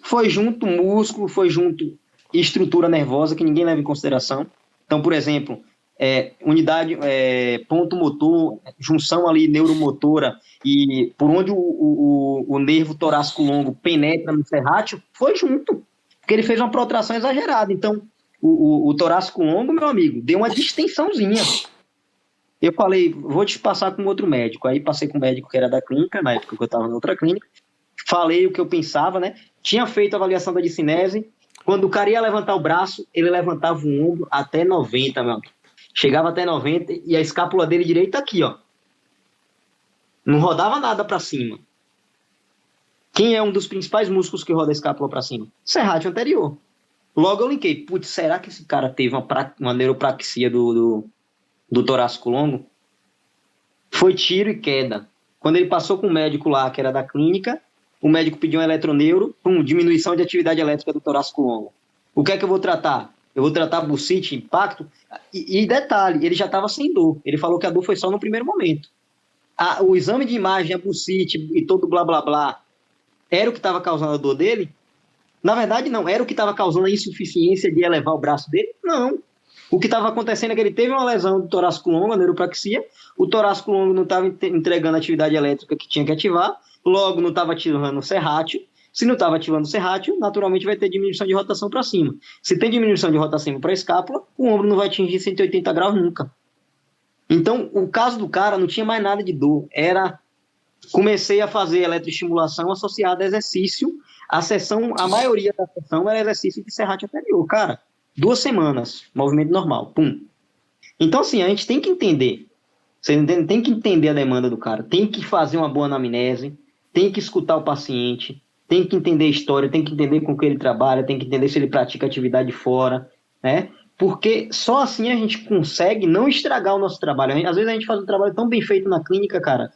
Foi junto músculo, foi junto estrutura nervosa, que ninguém leva em consideração. Então, por exemplo, unidade, ponto motor, junção ali neuromotora, e por onde o nervo torácico longo penetra no serrátil, foi junto, porque ele fez uma protração exagerada. Então, o torácico longo, meu amigo, deu uma distensãozinha. Eu falei, vou te passar com outro médico. Aí passei com o médico que era da clínica, na época que eu estava na outra clínica, falei o que eu pensava, né? Tinha feito a avaliação da discinese, Quando o cara ia levantar o braço, ele levantava o ombro até 90, meu amigo. Chegava até 90 e a escápula dele direita aqui, ó. Não rodava nada para cima. Quem é um dos principais músculos que roda a escápula para cima? Serrátil anterior. Logo eu linkei, putz, será que esse cara teve uma neuropraxia do torácico longo? Foi tiro e queda. Quando ele passou com o médico lá, que era da clínica, o médico pediu um eletroneuro, diminuição de atividade elétrica do torácico longo. O que é que eu vou tratar? Eu vou tratar bursite, impacto. E detalhe, ele já estava sem dor. Ele falou que a dor foi só no primeiro momento. O exame de imagem, a bursite e todo blá blá blá, era o que estava causando a dor dele? Na verdade, não. Era o que estava causando a insuficiência de elevar o braço dele? Não. O que estava acontecendo é que ele teve uma lesão do torácico longo, a neuropraxia. O torácico longo não estava entregando a atividade elétrica que tinha que ativar. Logo, não estava ativando o serrátil. Se não estava ativando o serrátil, naturalmente vai ter diminuição de rotação para cima. Se tem diminuição de rotação para a escápula, o ombro não vai atingir 180 graus nunca. Então, o caso do cara não tinha mais nada de dor. Comecei a fazer eletroestimulação associada a exercício. A maioria da sessão era exercício de serrátil anterior. Cara, 2 semanas, movimento normal, pum. Então, assim, a gente tem que entender. Você entende? Tem que entender a demanda do cara. Tem que fazer uma boa anamnese. Tem que escutar o paciente. Tem que entender a história. Tem que entender com o que ele trabalha. Tem que entender se ele pratica atividade fora, né? Porque só assim a gente consegue não estragar o nosso trabalho. Às vezes a gente faz um trabalho tão bem feito na clínica, cara,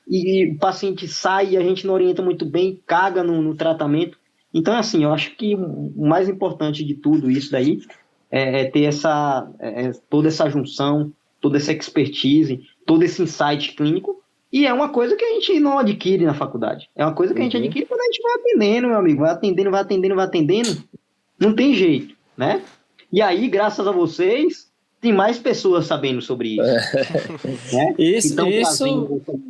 e o paciente sai e a gente não orienta muito bem, caga no tratamento. Então, assim, eu acho que o mais importante de tudo isso daí é ter toda essa junção, toda essa expertise, todo esse insight clínico, e é uma coisa que a gente não adquire na faculdade. É uma coisa que a gente adquire quando a gente vai atendendo, meu amigo, vai atendendo, não tem jeito, né? E aí, graças a vocês, tem mais pessoas sabendo sobre isso. Né? Isso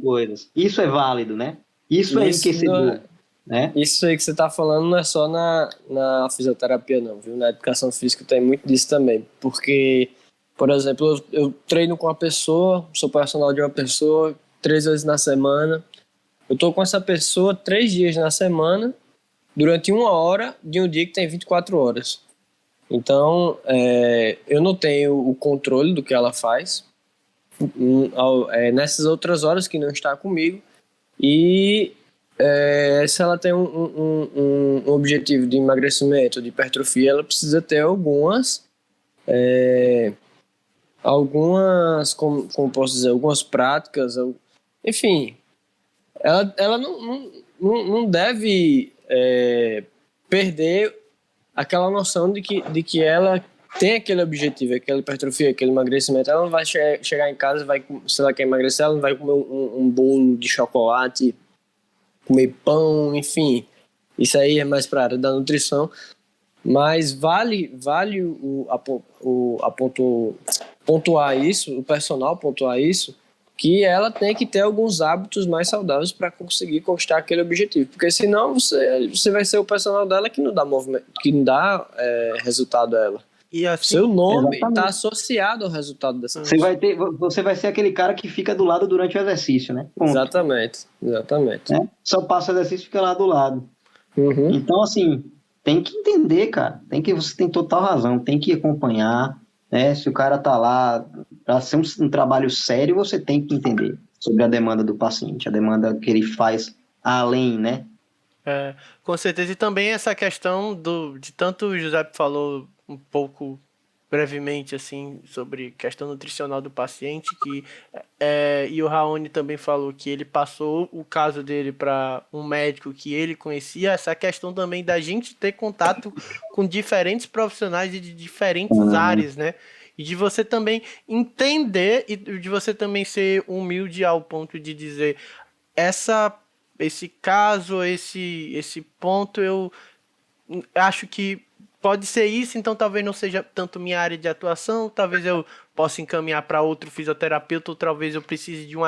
coisas. Isso é válido, né? Isso é enriquecedor. Né? Isso aí que você está falando não é só na fisioterapia, não, viu? Na educação física tem muito disso também. Porque, por exemplo, eu treino com uma pessoa, sou personal de uma pessoa 3 vezes na semana. Eu estou com essa pessoa 3 dias na semana, durante 1 hora de um dia que tem 24 horas. Então, eu não tenho o controle do que ela faz nessas outras horas que não está comigo. E se ela tem um objetivo de emagrecimento, de hipertrofia, ela precisa ter algumas, como posso dizer, algumas práticas, enfim, ela não deve perder aquela noção de que ela tem aquele objetivo, aquela hipertrofia, aquele emagrecimento. Ela não vai chegar em casa, se ela quer emagrecer, ela não vai comer um bolo de chocolate, comer pão, enfim. Isso aí é mais para a área da nutrição. Mas vale pontuar isso, o personal pontuar isso, que ela tem que ter alguns hábitos mais saudáveis para conseguir conquistar aquele objetivo, porque senão você vai ser o personal dela que não dá movimento, que não dá resultado a ela. E assim, seu nome está associado ao resultado dessa você vai ser aquele cara que fica do lado durante o exercício, né? Ponto. Exatamente. Só passa o exercício e fica lá do lado. Uhum. Então, assim, tem que entender, cara. Você tem total razão, tem que acompanhar, né? Se o cara tá lá para ser um trabalho sério, você tem que entender sobre a demanda do paciente, a demanda que ele faz além, né? Com certeza. E também essa questão de tanto o Giuseppe falou um pouco brevemente assim sobre questão nutricional do paciente, e o Raoni também falou que ele passou o caso dele para um médico que ele conhecia. Essa questão também da gente ter contato com diferentes profissionais de diferentes áreas, né? E de você também entender e de você também ser humilde ao ponto de dizer esse caso, esse ponto, eu acho que pode ser isso, então talvez não seja tanto minha área de atuação, talvez eu possa encaminhar para outro fisioterapeuta, ou talvez eu precise de uma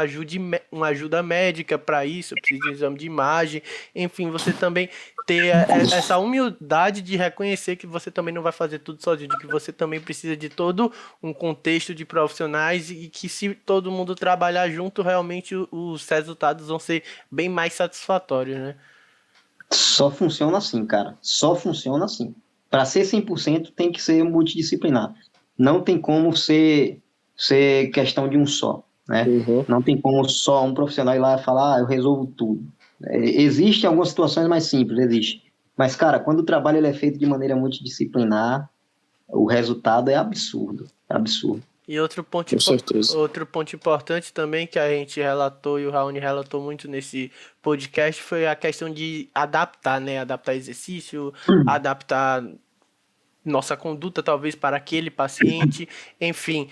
ajuda médica para isso, eu preciso de um exame de imagem, enfim, você também ter essa humildade de reconhecer que você também não vai fazer tudo sozinho, de que você também precisa de todo um contexto de profissionais e que se todo mundo trabalhar junto, realmente os resultados vão ser bem mais satisfatórios, né? Só funciona assim, cara. Só funciona assim. Para ser 100% tem que ser multidisciplinar. Não tem como ser questão de um só, né? Não tem como só um profissional ir lá e falar, eu resolvo tudo. Existem algumas situações mais simples, existe. Mas, cara, quando o trabalho ele é feito de maneira multidisciplinar, o resultado é absurdo, absurdo. E outro ponto importante também que a gente relatou e o Raoni relatou muito nesse podcast foi a questão de adaptar, né? Adaptar exercício, adaptar nossa conduta talvez para aquele paciente, enfim,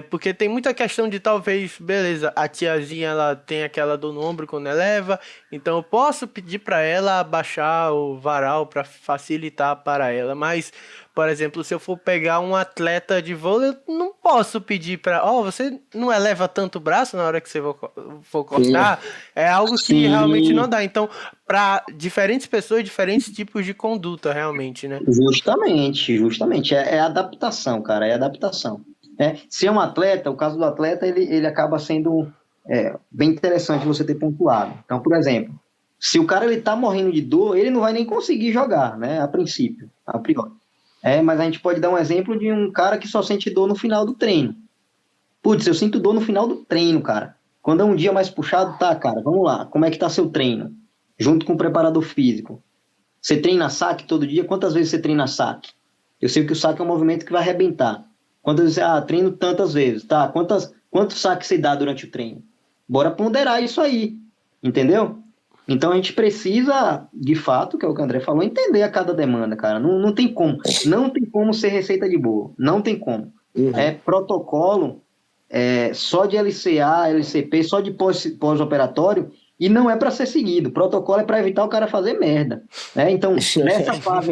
porque tem muita questão de talvez, beleza, a tiazinha ela tem aquela dor no ombro quando eleva, então eu posso pedir para ela abaixar o varal para facilitar para ela, mas, por exemplo, se eu for pegar um atleta de vôlei, eu não posso pedir para, você não eleva tanto o braço na hora que você for cortar, é algo que realmente não dá, então para diferentes pessoas, diferentes tipos de conduta, realmente, né? Justamente. É adaptação, cara, é adaptação. Se é um atleta, o caso do atleta, ele acaba sendo bem interessante você ter pontuado. Então, por exemplo, se o cara ele tá morrendo de dor, ele não vai nem conseguir jogar, né, a priori. Mas a gente pode dar um exemplo de um cara que só sente dor no final do treino. Putz, eu sinto dor no final do treino, cara. Quando é um dia mais puxado, tá, cara, vamos lá, como é que tá seu treino? Junto com o preparador físico. Você treina saque todo dia? Quantas vezes você treina saque? Eu sei que o saque é um movimento que vai arrebentar. Quando você treino tantas vezes, tá? Quantos saques você dá durante o treino? Bora ponderar isso aí, entendeu? Então a gente precisa, de fato, que é o que o André falou, entender a cada demanda, cara. Não tem como. Não tem como ser receita de bolo. Não tem como. É protocolo só de LCA, LCP, só de pós-operatório, e não é para ser seguido. O protocolo é para evitar o cara fazer merda, né? Então, nessa fase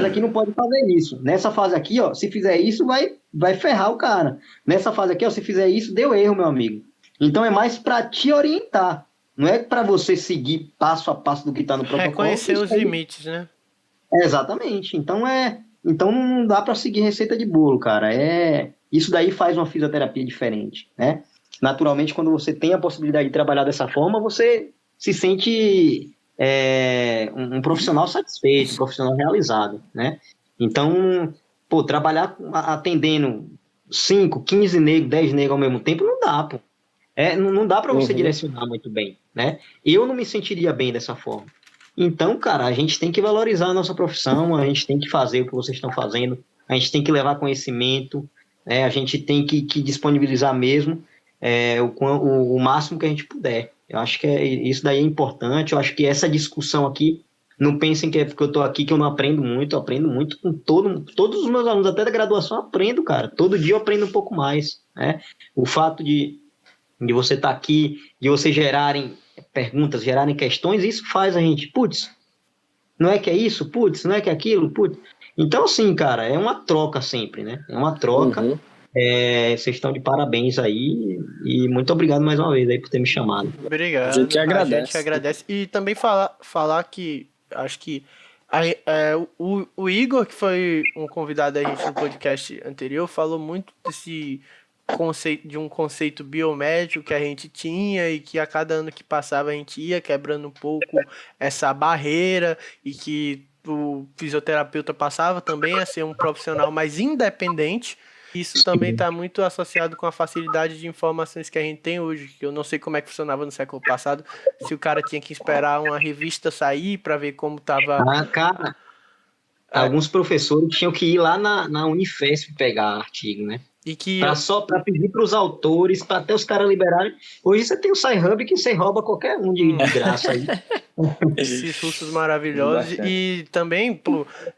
aqui não pode fazer isso. Nessa fase aqui, se fizer isso, vai ferrar o cara. Nessa fase aqui, se fizer isso, deu erro, meu amigo. Então, é mais para te orientar. Não é para você seguir passo a passo do que está no protocolo. Reconhecer os limites, né? Exatamente. Então, não dá para seguir receita de bolo, cara. Isso daí faz uma fisioterapia diferente, né? Naturalmente, quando você tem a possibilidade de trabalhar dessa forma, você se sente um profissional satisfeito, um profissional realizado, né? Então, trabalhar atendendo 5, 15 negros, 10 negros ao mesmo tempo, não dá, pô. Não dá para você direcionar muito bem, né? Eu não me sentiria bem dessa forma. Então, cara, a gente tem que valorizar a nossa profissão, a gente tem que fazer o que vocês estão fazendo, a gente tem que levar conhecimento, a gente tem que disponibilizar mesmo o máximo que a gente puder. Eu acho que isso daí é importante. Eu acho que essa discussão aqui, não pensem que é porque eu estou aqui que eu não aprendo muito. Eu aprendo muito com todos os meus alunos, até da graduação eu aprendo, cara. Todo dia eu aprendo um pouco mais, né? O fato de você estar aqui, de vocês gerarem perguntas, gerarem questões, isso faz a gente, putz, não é que é isso? Putz, não é que é aquilo? Putz. Então, assim, cara, é uma troca sempre, né? É uma troca. Vocês estão de parabéns aí e muito obrigado mais uma vez aí por ter me chamado. Obrigado. A gente agradece. A gente agradece. E também falar que acho que o Igor, que foi um convidado da gente no podcast anterior, falou muito desse conceito, de um conceito biomédico que a gente tinha e que a cada ano que passava a gente ia quebrando um pouco essa barreira e que o fisioterapeuta passava também a ser um profissional mais independente. Isso também está muito associado com a facilidade de informações que a gente tem hoje, que eu não sei como é que funcionava no século passado, se o cara tinha que esperar uma revista sair para ver como estava... Cara, alguns professores tinham que ir lá na Unifesp pegar artigo, né? E que só para pedir para os autores, para até os caras liberarem. Hoje você tem o SciHub que você rouba qualquer um de graça aí. Esses cursos maravilhosos. E também,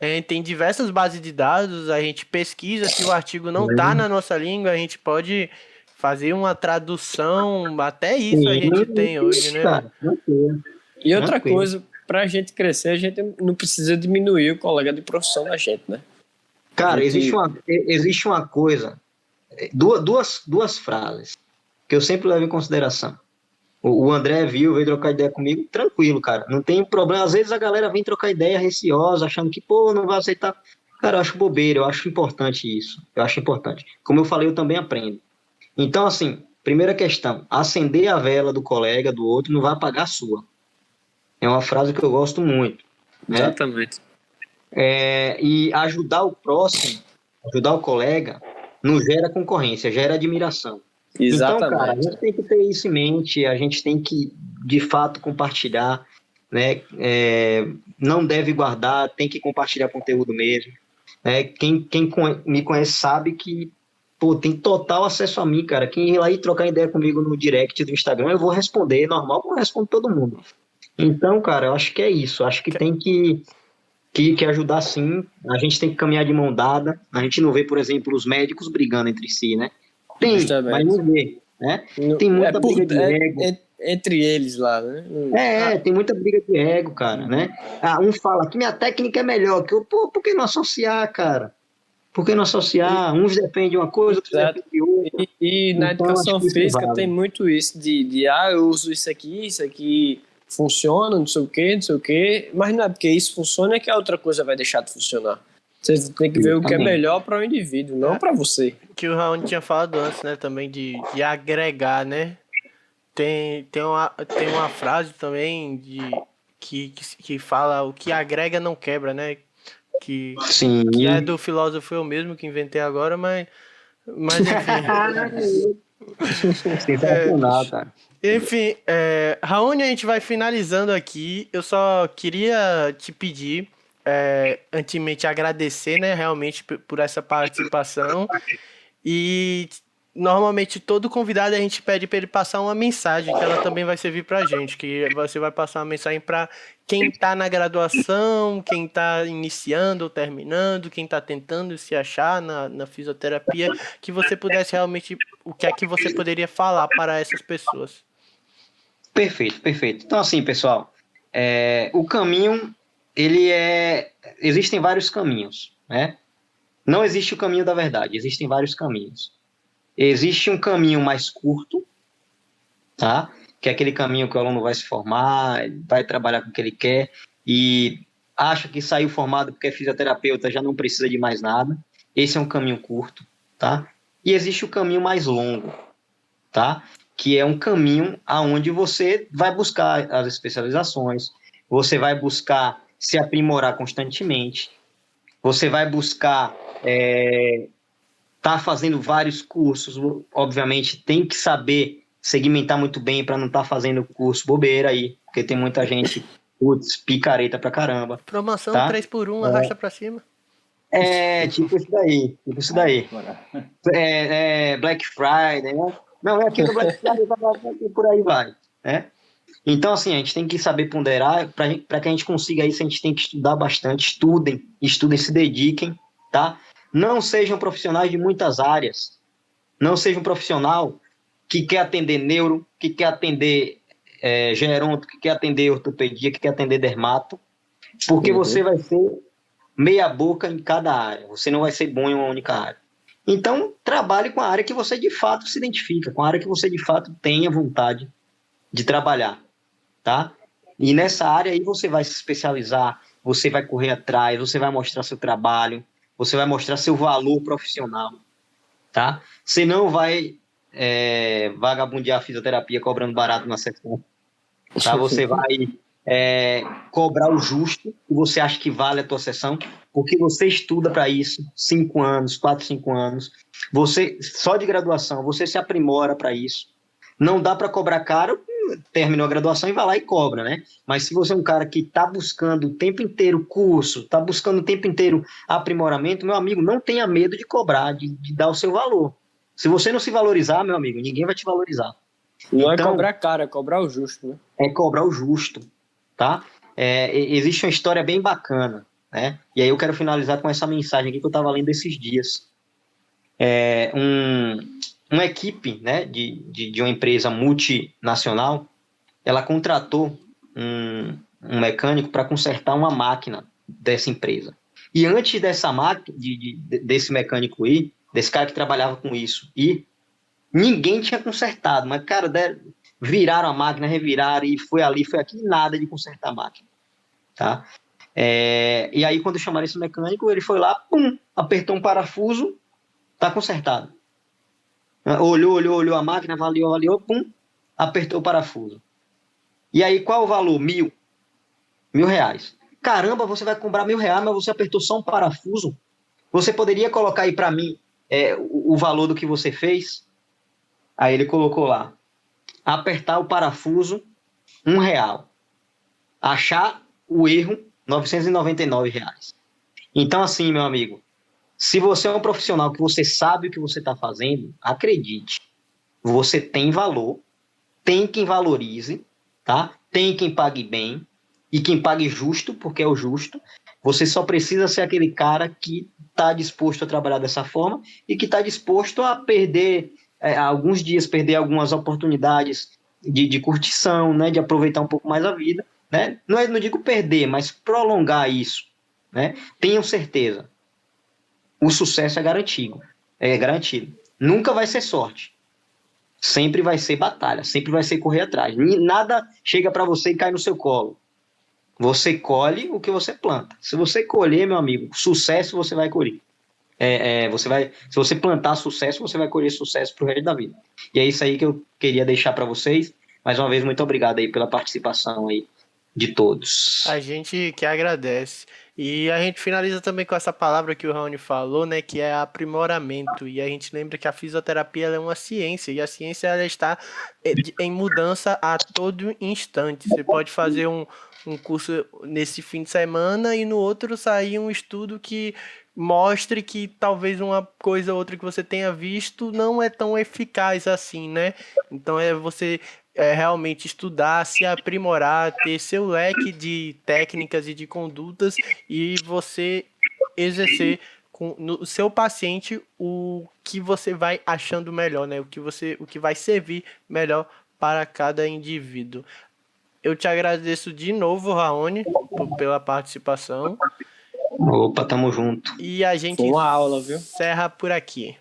a gente tem diversas bases de dados, a gente pesquisa, se o artigo não está na nossa língua, a gente pode fazer uma tradução, até isso a gente tem hoje, né? Cara, e outra coisa, para a gente crescer, a gente não precisa diminuir o colega de profissão da gente, né? Cara, existe uma coisa, duas frases que eu sempre levo em consideração. O André veio trocar ideia comigo, tranquilo, cara, não tem problema. Às vezes a galera vem trocar ideia receosa, achando que, não vai aceitar. Cara, eu acho bobeira, eu acho importante isso, eu acho importante. Como eu falei, eu também aprendo. Então, assim, primeira questão, acender a vela do colega, do outro, não vai apagar a sua. É uma frase que eu gosto muito, né? Exatamente. E ajudar o próximo, ajudar o colega, não gera concorrência, gera admiração. Então, cara, a Exatamente. gente tem que ter isso em mente, a gente tem que, de fato, compartilhar, né? Não deve guardar, tem que compartilhar conteúdo mesmo. Né? Quem me conhece sabe que, pô, tem total acesso a mim, cara. Quem ir lá e trocar ideia comigo no direct do Instagram, eu vou responder, normal, como eu respondo todo mundo. Então, cara, eu acho que é isso. Acho que tem que ajudar sim. A gente tem que caminhar de mão dada. A gente não vê, por exemplo, os médicos brigando entre si, né? Tem, Justamente. mas não vê, né? Tem muita briga de ego. Entre eles lá, né? Tem muita briga de ego, cara, né? Um fala que minha técnica é melhor que eu. Pô, por que não associar, cara? Por que não associar? Uns defendem uma coisa, outros Exato. defendem outra. E na Então, educação acho que isso física vale. tem muito isso de eu uso isso aqui funciona, não sei o quê, mas não é porque isso funciona é que a outra coisa vai deixar de funcionar. Você tem que ver o que é melhor para o indivíduo, não para você. Que o Raoni tinha falado antes, né, também de agregar, né? Tem uma frase também que fala o que agrega não quebra, né? Que é do filósofo eu mesmo que inventei agora, mas enfim. Sensacional, cara. Enfim, Raoni, a gente vai finalizando aqui. Eu só queria te pedir, antigamente agradecer, né, realmente por essa participação. E normalmente todo convidado a gente pede para ele passar uma mensagem que ela também vai servir pra gente, que você vai passar uma mensagem para quem tá na graduação, quem tá iniciando ou terminando, quem tá tentando se achar na fisioterapia, que você pudesse realmente, o que é que você poderia falar para essas pessoas? Perfeito. Então, assim, pessoal, o caminho, existem vários caminhos, né? Não existe o caminho da verdade, existem vários caminhos. Existe um caminho mais curto, tá? Que é aquele caminho que o aluno vai se formar, vai trabalhar com o que ele quer e acha que saiu formado porque é fisioterapeuta, já não precisa de mais nada. Esse é um caminho curto, tá? E existe o caminho mais longo, tá? Que é um caminho aonde você vai buscar as especializações, você vai buscar se aprimorar constantemente, você vai buscar tá fazendo vários cursos, obviamente tem que saber segmentar muito bem para não estar fazendo curso bobeira aí, porque tem muita gente, picareta pra caramba. Promoção tá? 3x1, arrasta pra cima. Tipo isso daí. Black Friday, né? Não, é aqui no Black Friday, por aí vai, né? Então, assim, a gente tem que saber ponderar para que a gente consiga isso, a gente tem que estudar bastante, estudem, se dediquem, tá? Não sejam profissionais de muitas áreas. Não seja um profissional que quer atender neuro, que quer atender geronto, que quer atender ortopedia, que quer atender dermato, porque você vai ser meia boca em cada área. Você não vai ser bom em uma única área. Então, trabalhe com a área que você de fato se identifica, com a área que você de fato tenha vontade de trabalhar, tá? E nessa área aí você vai se especializar, você vai correr atrás, você vai mostrar seu trabalho, você vai mostrar seu valor profissional, tá? Você não vai vagabundear a fisioterapia cobrando barato na sessão, tá? Você vai cobrar o justo que você acha que vale a tua sessão, porque você estuda para isso 5 anos, 4, 5 anos, você só de graduação, você se aprimora para isso. Não dá para cobrar caro, terminou a graduação e vai lá e cobra, né? Mas se você é um cara que está buscando o tempo inteiro curso, está buscando o tempo inteiro aprimoramento, meu amigo, não tenha medo de cobrar, de dar o seu valor. Se você não se valorizar, meu amigo, ninguém vai te valorizar. Não então, é cobrar caro, é cobrar o justo, né? É cobrar o justo, tá? Existe uma história bem bacana, né? E aí eu quero finalizar com essa mensagem aqui que eu estava lendo esses dias. Uma equipe, né, de uma empresa multinacional, ela contratou um mecânico para consertar uma máquina dessa empresa. E antes dessa máquina, desse mecânico ir, desse cara que trabalhava com isso, e ninguém tinha consertado, mas, cara, viraram a máquina, reviraram, e foi ali, foi aqui, nada de consertar a máquina, tá? E aí, quando chamaram esse mecânico, ele foi lá, pum, apertou um parafuso, tá consertado. Olhou a máquina, avaliou, pum, apertou o parafuso. E aí, qual o valor? R$1.000. caramba, você vai cobrar R$1.000, mas você apertou só um parafuso. Você poderia colocar aí para mim o valor do que você fez? Aí ele colocou lá, apertar o parafuso, R$1. Achar o erro, R$999. Então, assim, meu amigo, se você é um profissional que você sabe o que você está fazendo, acredite, você tem valor, tem quem valorize, tá? Tem quem pague bem e quem pague justo, porque é o justo. Você só precisa ser aquele cara que está disposto a trabalhar dessa forma e que está disposto a perder alguns dias, perder algumas oportunidades de curtição, né? De aproveitar um pouco mais a vida, né? Não digo perder, mas prolongar isso, né? Tenham certeza, o sucesso é garantido. É garantido. Nunca vai ser sorte. Sempre vai ser batalha, sempre vai ser correr atrás. Nada chega para você e cai no seu colo. Você colhe o que você planta. Se você colher, meu amigo, sucesso você vai colher. Se você plantar sucesso, você vai colher sucesso pro resto da vida. E é isso aí que eu queria deixar para vocês. Mais uma vez, muito obrigado aí pela participação aí de todos. A gente que agradece. E a gente finaliza também com essa palavra que o Raoni falou, né, que é aprimoramento. E a gente lembra que a fisioterapia ela é uma ciência, e a ciência ela está em mudança a todo instante. Você pode fazer um curso nesse fim de semana e no outro sair um estudo que mostre que talvez uma coisa ou outra que você tenha visto não é tão eficaz assim, né? Então é você realmente estudar, se aprimorar, ter seu leque de técnicas e de condutas e você exercer no seu paciente o que você vai achando melhor, né? O que vai servir melhor para cada indivíduo. Eu te agradeço de novo, Raoni, pela participação. Opa, tamo junto. E a gente Foi uma aula, viu? encerra por aqui.